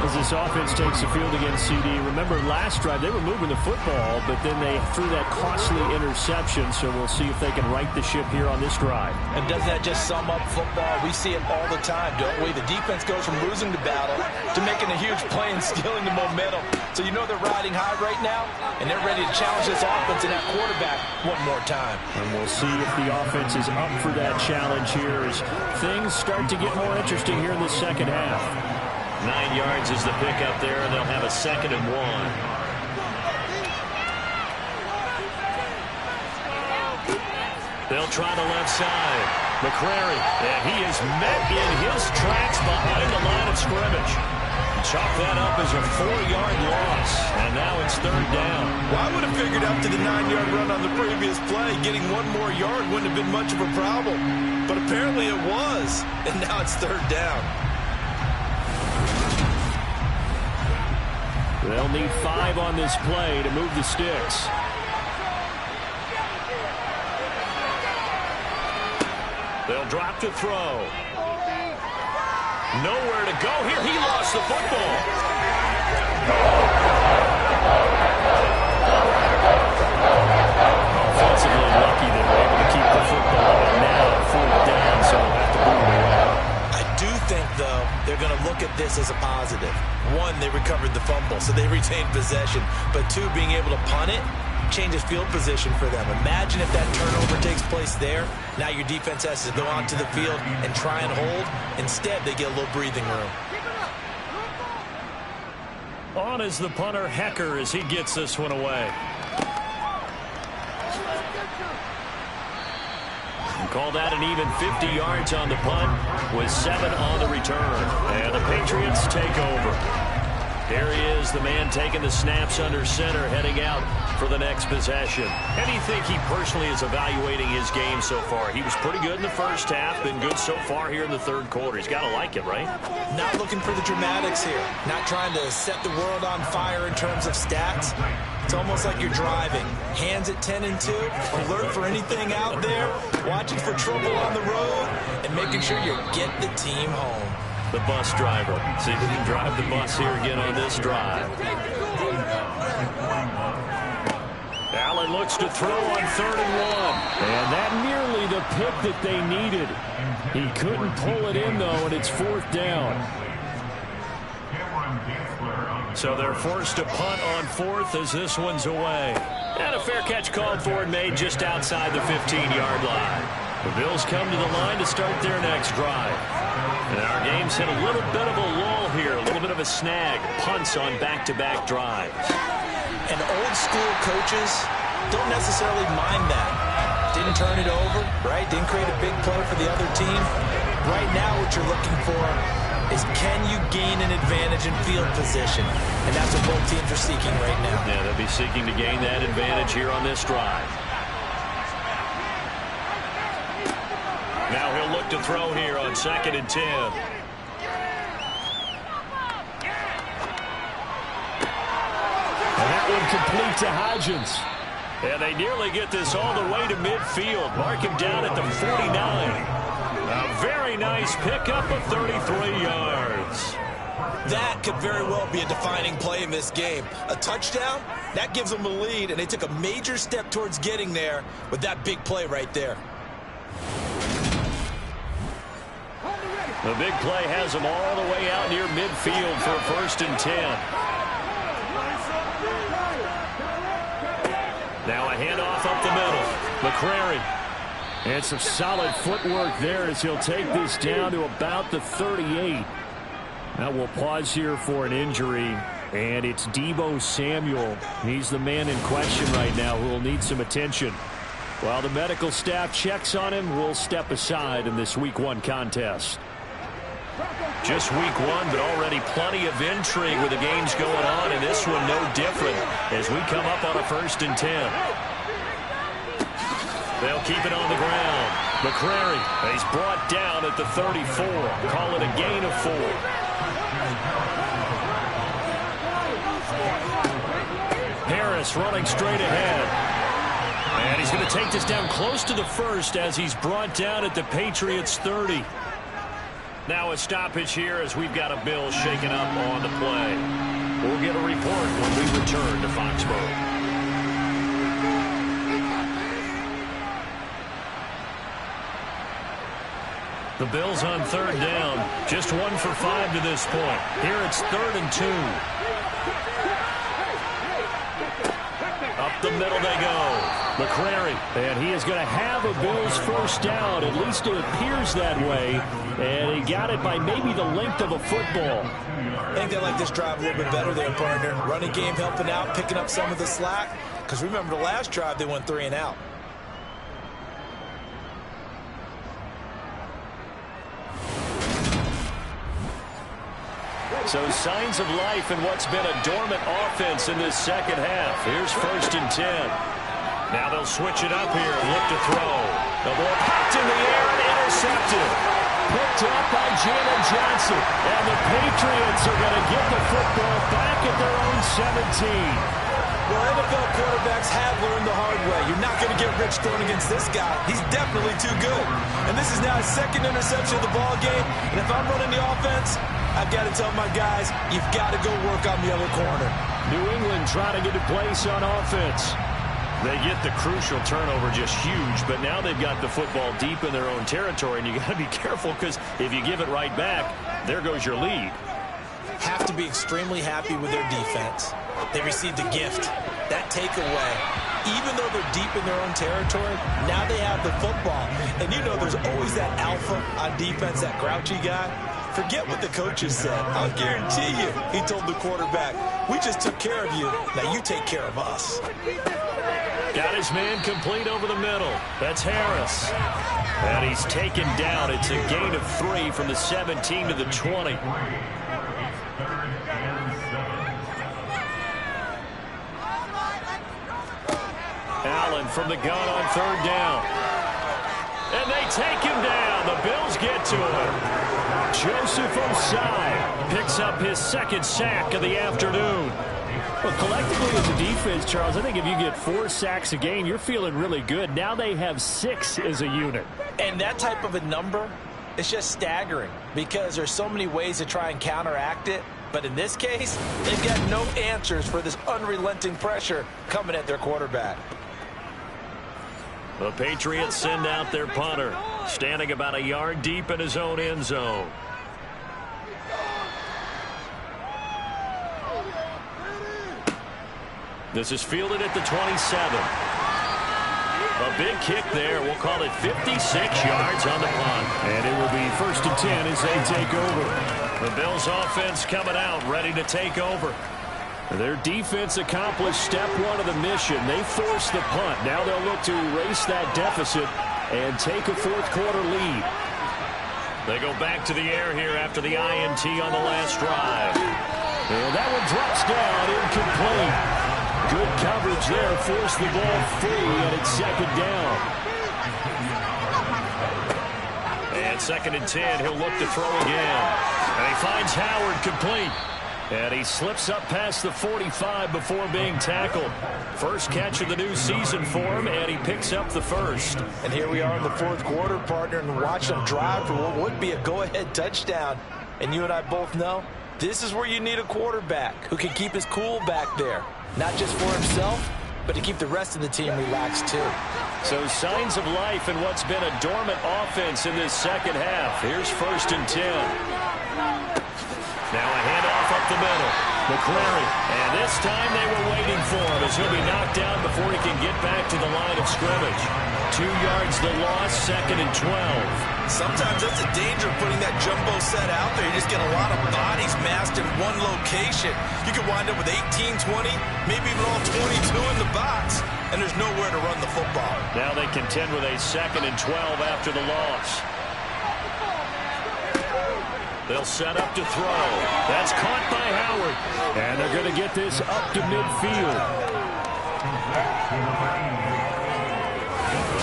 [SPEAKER 1] As this offense takes the field against CD. Remember last drive they were moving the football, but then they threw that costly interception, so we'll see if they can right the ship here on this drive.
[SPEAKER 3] And doesn't that just sum up football? We see it all the time, don't we? The defense goes from losing the battle to making a huge play and stealing the momentum. So you know they're riding high right now, and they're ready to challenge this offense and that quarterback one more time.
[SPEAKER 1] And we'll see if the offense is up for that challenge here as things start to get more interesting here in the second half. 9 yards is the pickup there, and they'll have a 2nd and 1. They'll try the left side. McCrary, and he is met in his tracks behind the line of scrimmage. Chalk that up as a 4-yard loss, and now it's 3rd down.
[SPEAKER 3] Well, I would have figured after the 9-yard run on the previous play, getting one more yard wouldn't have been much of a problem. But apparently it was, and now it's 3rd down.
[SPEAKER 1] They'll need 5 on this play to move the sticks. They'll drop to throw. Nowhere to go here. He lost the football. Offensively lucky they were able to keep the football, and now 4th down, so they'll have to boot it away.
[SPEAKER 3] I do think, though, they're going to look at this as a positive. 1, they recovered the fumble, so they retained possession. But 2, being able to punt it changes field position for them. Imagine if that turnover takes place there. Now your defense has to go onto the field and try and hold. Instead, they get a little breathing room.
[SPEAKER 1] On is the punter, Hecker, as he gets this one away. Called out an even 50 yards on the punt with 7 on the return. And the Patriots take over. Here he is, the man taking the snaps under center, heading out for the next possession. How do you think he personally is evaluating his game so far? He was pretty good in the first half, been good so far here in the third quarter. He's got to like it, right?
[SPEAKER 3] Not looking for the dramatics here. Not trying to set the world on fire in terms of stats. It's almost like you're driving. Hands at 10 and 2, alert for anything out there, watching for trouble on the road, and making sure you get the team home.
[SPEAKER 1] The bus driver. See if he can drive the bus here again on this drive. Allen looks to throw on 3rd and 1. And that nearly the pick that they needed. He couldn't pull it in, though, and it's 4th down. So they're forced to punt on 4th as this one's away. And a fair catch called for and made just outside the 15-yard line. The Bills come to the line to start their next drive. And our game's hit a little bit of a lull here. little bit of a snag. Punts on back-to-back drives.
[SPEAKER 2] And old-school coaches don't necessarily mind that. Didn't turn it over, right? Didn't create a big play for the other team. Right now what you're looking for is can you gain an advantage in field position? And that's what both teams are seeking right now.
[SPEAKER 1] Yeah, they'll be seeking to gain that advantage here on this drive. Now he'll look to throw here on 2nd and 10. And that one complete to Hodgins. And they nearly get this all the way to midfield. Mark him down at the 49. A very nice pickup of 33 yards.
[SPEAKER 2] That could very well be a defining play in this game. A touchdown, that gives them a lead, and they took a major step towards getting there with that big play right there.
[SPEAKER 1] The big play has them all the way out near midfield for a 1st and 10. Now a handoff up the middle. McCrary. And some solid footwork there as he'll take this down to about the 38. Now we'll pause here for an injury, and it's Deebo Samuel. He's the man in question right now who will need some attention. While the medical staff checks on him, we'll step aside in this Week 1 contest. Just Week 1, but already plenty of intrigue with the games going on, and this one no different as we come up on a 1st and 10. They'll keep it on the ground. McCrary, he's brought down at the 34. Call it a gain of 4. Harris running straight ahead. And he's going to take this down close to the 1st as he's brought down at the Patriots 30. Now a stoppage here as we've got a Bill shaken up on the play. We'll get a report when we return to Foxborough. The Bills on 3rd down. Just 1 for 5 to this point. Here it's 3rd and 2. Up the middle they go. McCrary, and he is going to have a Bills 1st down. At least it appears that way. And he got it by maybe the length of a football.
[SPEAKER 2] I think they like this drive a little bit better there, partner. Running game helping out, picking up some of the slack. Because remember the last drive, they went 3 and out.
[SPEAKER 1] So signs of life in what's been a dormant offense in this 2nd half. Here's 1st and 10. Now they'll switch it up here and look to throw. The ball popped in the air and intercepted. Picked up by Jalen Johnson. And the Patriots are going to get the football back at their own 17.
[SPEAKER 2] Well, NFL quarterbacks have learned the hard way. You're not going to get rich throwing against this guy. He's definitely too good. And this is now his 2nd interception of the ball game. And if I'm running the offense, I've got to tell my guys, you've got to go work on the other corner.
[SPEAKER 1] New England trying to get a place on offense. They get the crucial turnover, just huge, but now they've got the football deep in their own territory, and you got to be careful because if you give it right back, there goes your lead.
[SPEAKER 2] Have to be extremely happy with their defense. They received a gift. That takeaway, even though they're deep in their own territory, now they have the football. And you know there's always that alpha on defense, that grouchy guy. Forget what the coaches said. I'll guarantee you, he told the quarterback, we just took care of you. Now you take care of us.
[SPEAKER 1] Got his man complete over the middle. That's Harris. And he's taken down. It's a gain of 3 from the 17 to the 20. Allen from the gun on 3rd down. And they take him down. The Bills get to him. Joseph Osai picks up his 2nd sack of the afternoon. Well, collectively as a defense, Charles, I think if you get 4 sacks a game, you're feeling really good. Now they have 6 as a unit.
[SPEAKER 2] And that type of a number, it's just staggering because there's so many ways to try and counteract it. But in this case, they've got no answers for this unrelenting pressure coming at their quarterback.
[SPEAKER 1] The Patriots send out their punter, standing about a yard deep in his own end zone. This is fielded at the 27. A big kick there. We'll call it 56 yards on the punt.
[SPEAKER 4] And it will be 1st and 10 as they take over.
[SPEAKER 1] The Bills offense coming out, ready to take over.
[SPEAKER 4] Their defense accomplished step one of the mission. They forced the punt. Now they'll look to erase that deficit and take a fourth quarter lead.
[SPEAKER 1] They go back to the air here after the INT on the last drive.
[SPEAKER 4] And that one drops down, incomplete. Good coverage there, forced the ball free, and it's 2nd down.
[SPEAKER 1] And 2nd and 10, he'll look to throw again. And he finds Howard complete. And he slips up past the 45 before being tackled. First catch of the new season for him, and he picks up the first.
[SPEAKER 3] And here we are in the 4th quarter, partner, and watch them drive for what would be a go-ahead touchdown. And you and I both know this is where you need a quarterback who can keep his cool back there. Not just for himself, but to keep the rest of the team relaxed too.
[SPEAKER 1] So signs of life in what's been a dormant offense in this second half. Here's 1st and 10. Now a handoff up the middle. McClary. And this time they were waiting for him as he'll be knocked down before he can get back to the line of scrimmage. 2 yards the loss, 2nd and 12.
[SPEAKER 2] Sometimes that's the danger of putting that jumbo set out there. You just get a lot of bodies massed in one location. You could wind up with 18, 20, maybe even all 22 in the box, and there's nowhere to run the football.
[SPEAKER 1] Now they contend with a 2nd and 12 after the loss. They'll set up to throw. That's caught by Howard.
[SPEAKER 4] And they're going to get this up to midfield.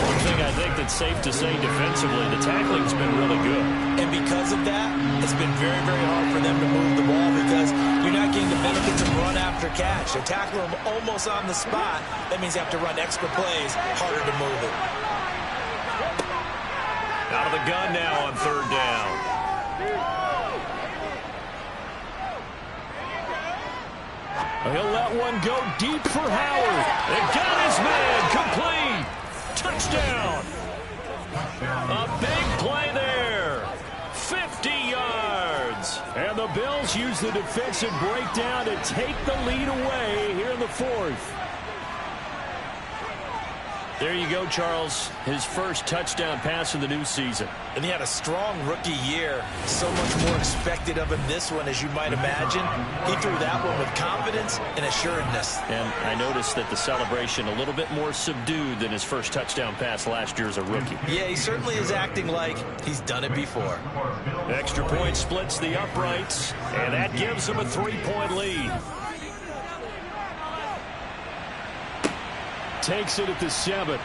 [SPEAKER 1] One thing I think that's safe to say defensively, the tackling's been really good.
[SPEAKER 2] And because of that, it's been very, very hard for them to move the ball because you're not getting the benefits of run after catch. They're tackling them almost on the spot. That means you have to run extra plays, harder to move it.
[SPEAKER 1] Out of the gun now on 3rd down.
[SPEAKER 4] He'll let one go deep for Howard.
[SPEAKER 1] They got his man complete. Touchdown. A big play there. 50 yards.
[SPEAKER 4] And the Bills use the defensive breakdown to take the lead away here in the 4th.
[SPEAKER 1] There you go, Charles. His first touchdown pass of the new season.
[SPEAKER 2] And he had a strong rookie year. So much more expected of him this one, as you might imagine. He threw that one with confidence and assuredness.
[SPEAKER 1] And I noticed that the celebration a little bit more subdued than his first touchdown pass last year as a rookie.
[SPEAKER 2] Yeah, he certainly is acting like he's done it before.
[SPEAKER 1] Extra point splits the uprights, and that gives him a 3-point lead.
[SPEAKER 4] Takes it at the 7.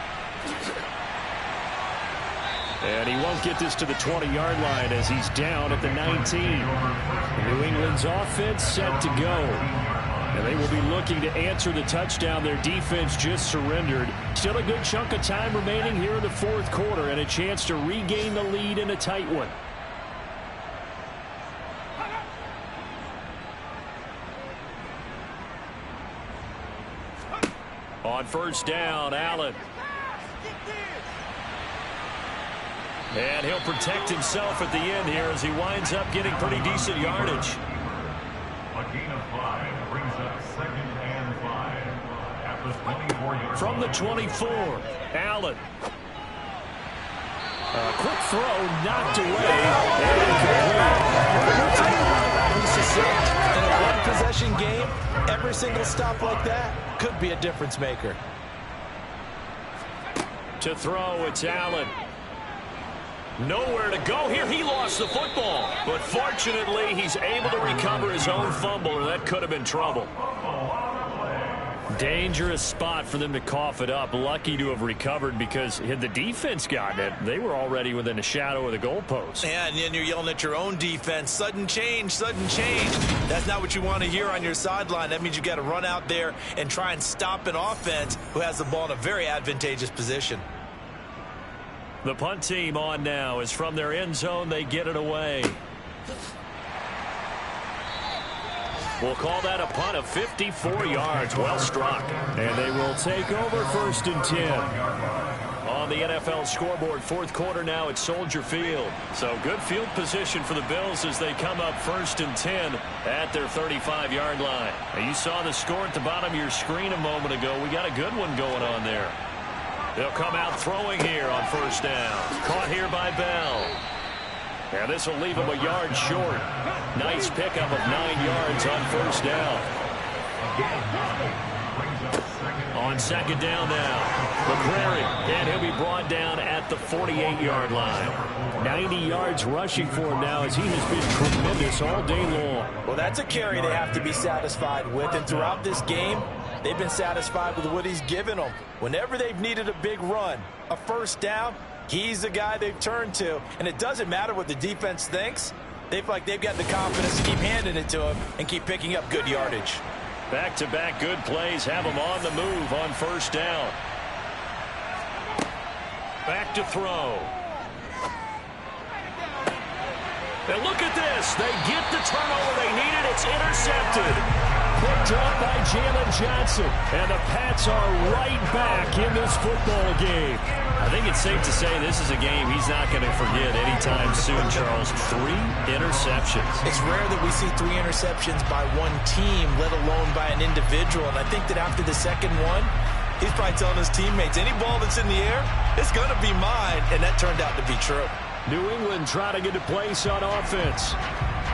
[SPEAKER 4] And he won't get this to the 20-yard line as he's down at the 19. New England's offense set to go. And they will be looking to answer the touchdown their defense just surrendered. Still a good chunk of time remaining here in the 4th quarter and a chance to regain the lead in a tight one.
[SPEAKER 1] On 1st down, Allen. And he'll protect himself at the end here as he winds up getting pretty decent yardage.
[SPEAKER 5] A gain of 5 brings up 2nd and 5 at the 24-yard
[SPEAKER 1] From the 24, Allen.
[SPEAKER 4] A quick throw knocked away.
[SPEAKER 2] In a one-possession game, every single stop like that could be a difference maker.
[SPEAKER 1] To throw, it's Allen. Nowhere to go here. He lost the football. But fortunately, he's able to recover his own fumble, or that could have been trouble. Dangerous spot for them to cough it up. Lucky to have recovered because had the defense gotten it, they were already within a shadow of the goalpost.
[SPEAKER 2] Yeah, and then you're yelling at your own defense. Sudden change, sudden change. That's not what you want to hear on your sideline. That means you've got to run out there and try and stop an offense who has the ball in a very advantageous position.
[SPEAKER 1] The punt team on now is from their end zone. They get it away. We'll call that a punt of 54 yards. Well struck.
[SPEAKER 4] And they will take over 1st and 10.
[SPEAKER 1] On the NFL scoreboard, 4th quarter now at Soldier Field. So good field position for the Bills as they come up 1st and 10 at their 35-yard line. Now, you saw the score at the bottom of your screen a moment ago. We got a good one going on there. They'll come out throwing here on first down. Caught here by Bell. And this will leave him a yard short. Nice pickup of 9 yards on first down. On second down now, McCrary, and he'll be brought down at the 48-yard line. 90 yards rushing for him now as he has been tremendous all day long.
[SPEAKER 3] Well, that's a carry they have to be satisfied with, and throughout this game, they've been satisfied with what he's given them. Whenever they've needed a big run, a first down, he's the guy they've turned to. And it doesn't matter what the defense thinks. They feel like they've got the confidence to keep handing it to him and keep picking up good yardage.
[SPEAKER 1] Back-to-back good plays have him on the move on first down. Back to throw. And look at this. They get the turnover they needed. It's intercepted. Picked up by Jalen Johnson. And the Pats are right back in this football game.
[SPEAKER 2] I think it's safe to say this is a game he's not going to forget anytime soon, Charles. 3 interceptions.
[SPEAKER 3] It's rare that we see 3 interceptions by one team, let alone by an individual. And I think that after the second one, he's probably telling his teammates, any ball that's in the air, it's going to be mine. And that turned out to be true.
[SPEAKER 1] New England trying to get a place on offense.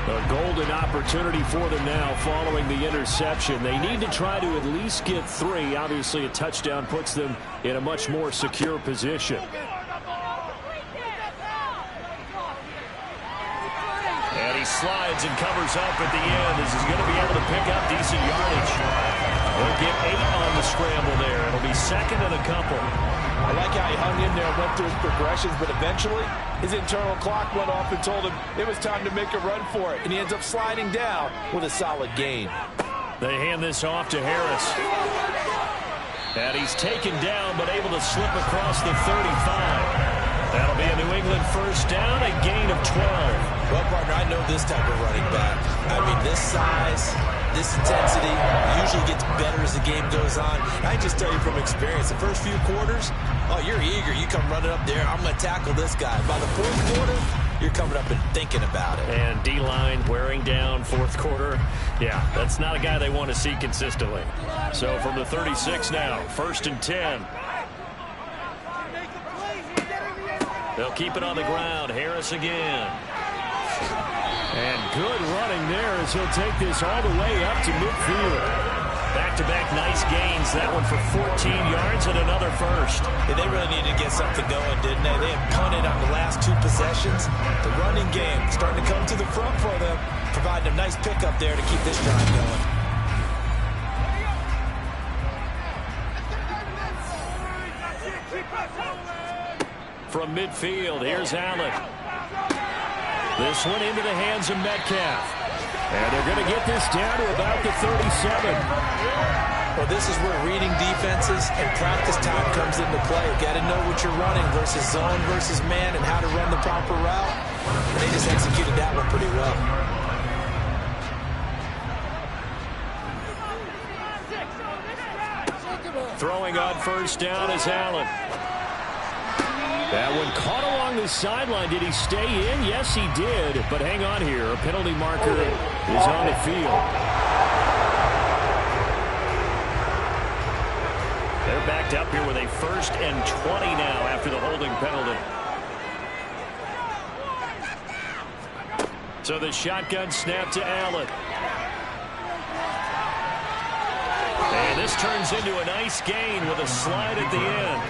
[SPEAKER 1] A golden opportunity for them now following the interception. They need to try to at least get 3. Obviously, a touchdown puts them in a much more secure position. And he slides and covers up at the end as he's going to be able to pick up decent yardage. They'll get 8 on the scramble there. It'll be second and a couple.
[SPEAKER 3] I like how he hung in there and went through his progressions, but eventually his internal clock went off and told him it was time to make a run for it, and he ends up sliding down with a solid gain.
[SPEAKER 1] They hand this off to Harris. And he's taken down but able to slip across the 35. That'll be a New England first down, a gain of 12.
[SPEAKER 3] Well, partner, I know this type of running back. I mean, this size, this intensity usually gets better as the game goes on. I just tell you from experience, the first few quarters, oh, you're eager. You come running up there, I'm going to tackle this guy. By the fourth quarter, you're coming up and thinking about it.
[SPEAKER 1] And D-line wearing down fourth quarter. Yeah, that's not a guy they want to see consistently. So from the 36 now, first and 10. They'll keep it on the ground. Harris again. And good running there as he'll take this all the way up to midfield. Back-to-back nice gains. That one for 14 yards and another first.
[SPEAKER 3] Yeah, they really needed to get something going, didn't they? They had punted on the last 2 possessions. The running game starting to come to the front for them, providing a nice pickup there to keep this drive going.
[SPEAKER 1] From midfield, here's Allen. This one into the hands of Metcalf. And they're going to get this down to about the 37.
[SPEAKER 3] Well, this is where reading defenses and practice time comes into play. You've got to know what you're running versus zone versus man and how to run the proper route. And they just executed that one pretty well.
[SPEAKER 1] Throwing on first down is Allen. That one caught along the sideline. Did he stay in? Yes, he did. But hang on here. A penalty marker is on the field. They're backed up here with a first and 20 now after the holding penalty. So the shotgun snap to Allen. And this turns into a nice gain with a slide at the end.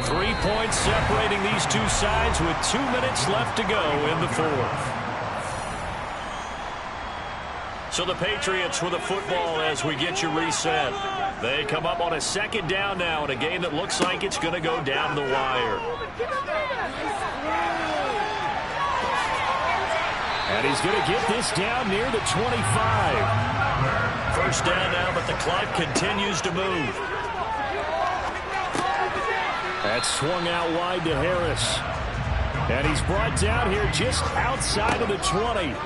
[SPEAKER 1] 3 points separating these two sides with 2 minutes left to go in the fourth. So the Patriots with the football as we get you reset. They come up on a second down now in a game that looks like it's going to go down the wire. And he's going to get this down near the 25. First down now, but the clock continues to move. That's swung out wide to Harris. And he's brought down here just outside of the 20.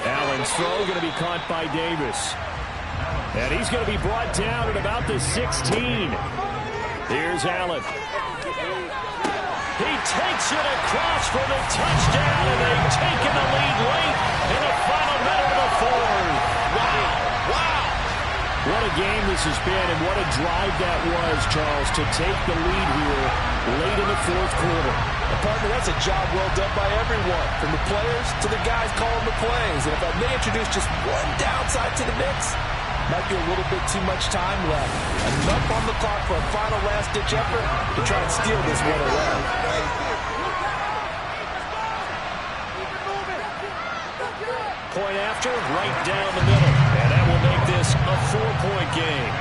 [SPEAKER 1] Allen's throw going to be caught by Davis. And he's going to be brought down at about the 16. Here's Allen. He takes it across for the touchdown, and they've taken the lead late in the final minute of the fourth. Wow. What a game this has been, and what a drive that was, Charles, to take the lead here late in the fourth quarter.
[SPEAKER 2] Partner, that's a job well done by everyone, from the players to the guys calling the plays. And if I may introduce just one downside to the mix, might be a little bit too much time left. Enough on the clock for a final last-ditch effort to try and steal this one away.
[SPEAKER 1] Point after, right down the middle. And that will make this a 4-point game.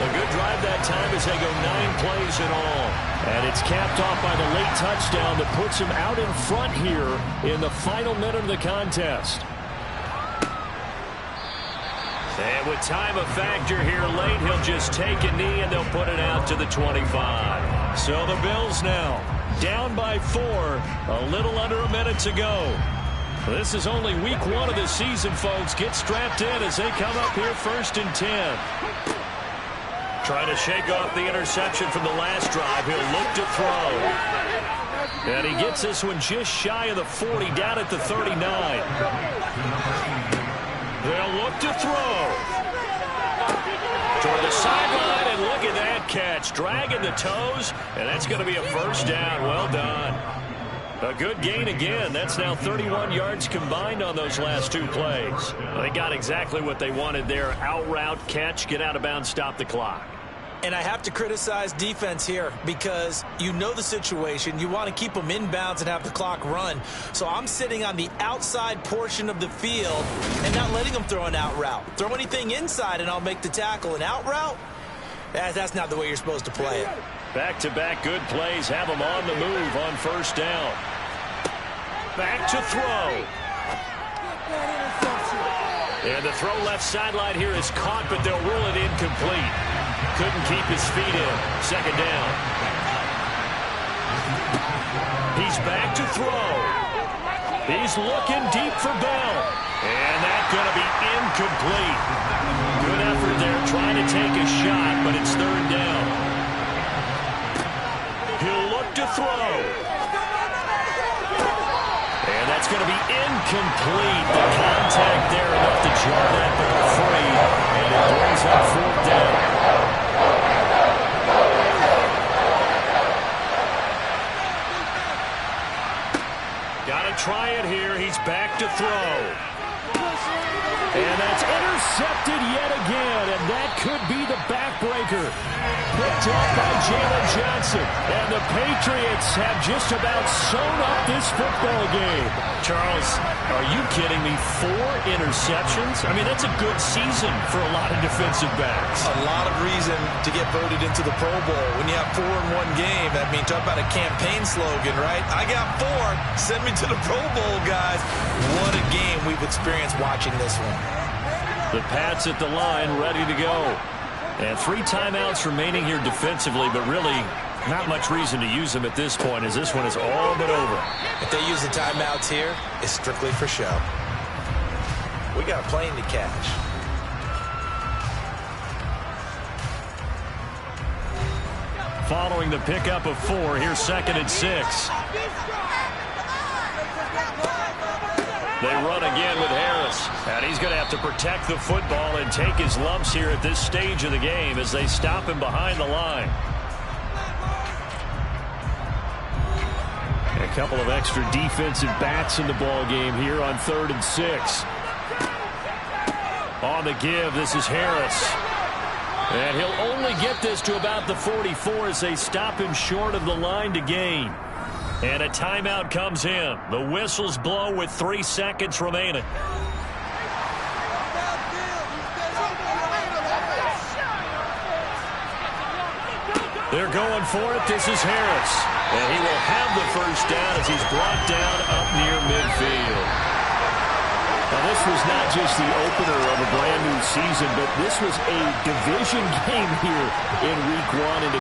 [SPEAKER 1] A good drive that time as they go 9 plays in all. And it's capped off by the late touchdown that puts him out in front here in the final minute of the contest. And with time a factor here late, he'll just take a knee and they'll put it out to the 25. So the Bills now down by 4, a little under a minute to go. This is only week 1 of the season, folks. Get strapped in as they come up here 1st and 10. Trying to shake off the interception from the last drive. He'll look to throw. And he gets this one just shy of the 40, down at the 39. They'll look to throw. Toward the sideline, and look at that catch. Dragging the toes, and that's going to be a first down. Well done. A good gain again. That's now 31 yards combined on those last 2 plays. They got exactly what they wanted there. Out route, catch, get out of bounds, stop the clock.
[SPEAKER 2] And I have to criticize defense here because you know the situation. You want to keep them inbounds and have the clock run. So I'm sitting on the outside portion of the field and not letting them throw an out route. Throw anything inside and I'll make the tackle. An out route? That's not the way you're supposed to play it.
[SPEAKER 1] Back-to-back good plays have them on the move on first down. Back to throw. And the throw left sideline here is caught, but they'll rule it incomplete. Couldn't keep his feet in. Second down. He's back to throw. He's looking deep for Bell. And that's going to be incomplete. Good effort there trying to take a shot, but it's 3rd down. He'll look to throw. And that's going to be incomplete. The contact there enough to jar that ball free. And it brings up 4th down. Got to try it here. He's back to throw. And that's intercepted yet again. And that could be the backbreaker. Picked up by Jalen Johnson. And the Patriots have just about sewn up this football game. Charles, are you kidding me? 4 interceptions? I mean, that's a good season for a lot of defensive backs.
[SPEAKER 2] A lot of reason to get voted into the Pro Bowl. When you have 4 in one game, that means talk about a campaign slogan, right? I got 4. Send me to the Pro Bowl, guys. What a game we've experienced watching this one.
[SPEAKER 1] The Pats at the line, ready to go. And 3 timeouts remaining here defensively, but really not much reason to use them at this point as this one is all but over.
[SPEAKER 2] If they use the timeouts here, it's strictly for show. We got a plane to catch.
[SPEAKER 1] Following the pickup of 4, here's 2nd and 6. They run again with Harris. And he's going to have to protect the football and take his lumps here at this stage of the game as they stop him behind the line. A couple of extra defensive backs in the ball game here on 3rd and 6. On the give, this is Harris. And he'll only get this to about the 44 as they stop him short of the line to gain. And a timeout comes in. The whistles blow with 3 seconds remaining. They're going for it. This is Harris. And he will have the first down as he's brought down up near midfield. Now, this was not just the opener of a brand new season, but this was a division game here in week 1.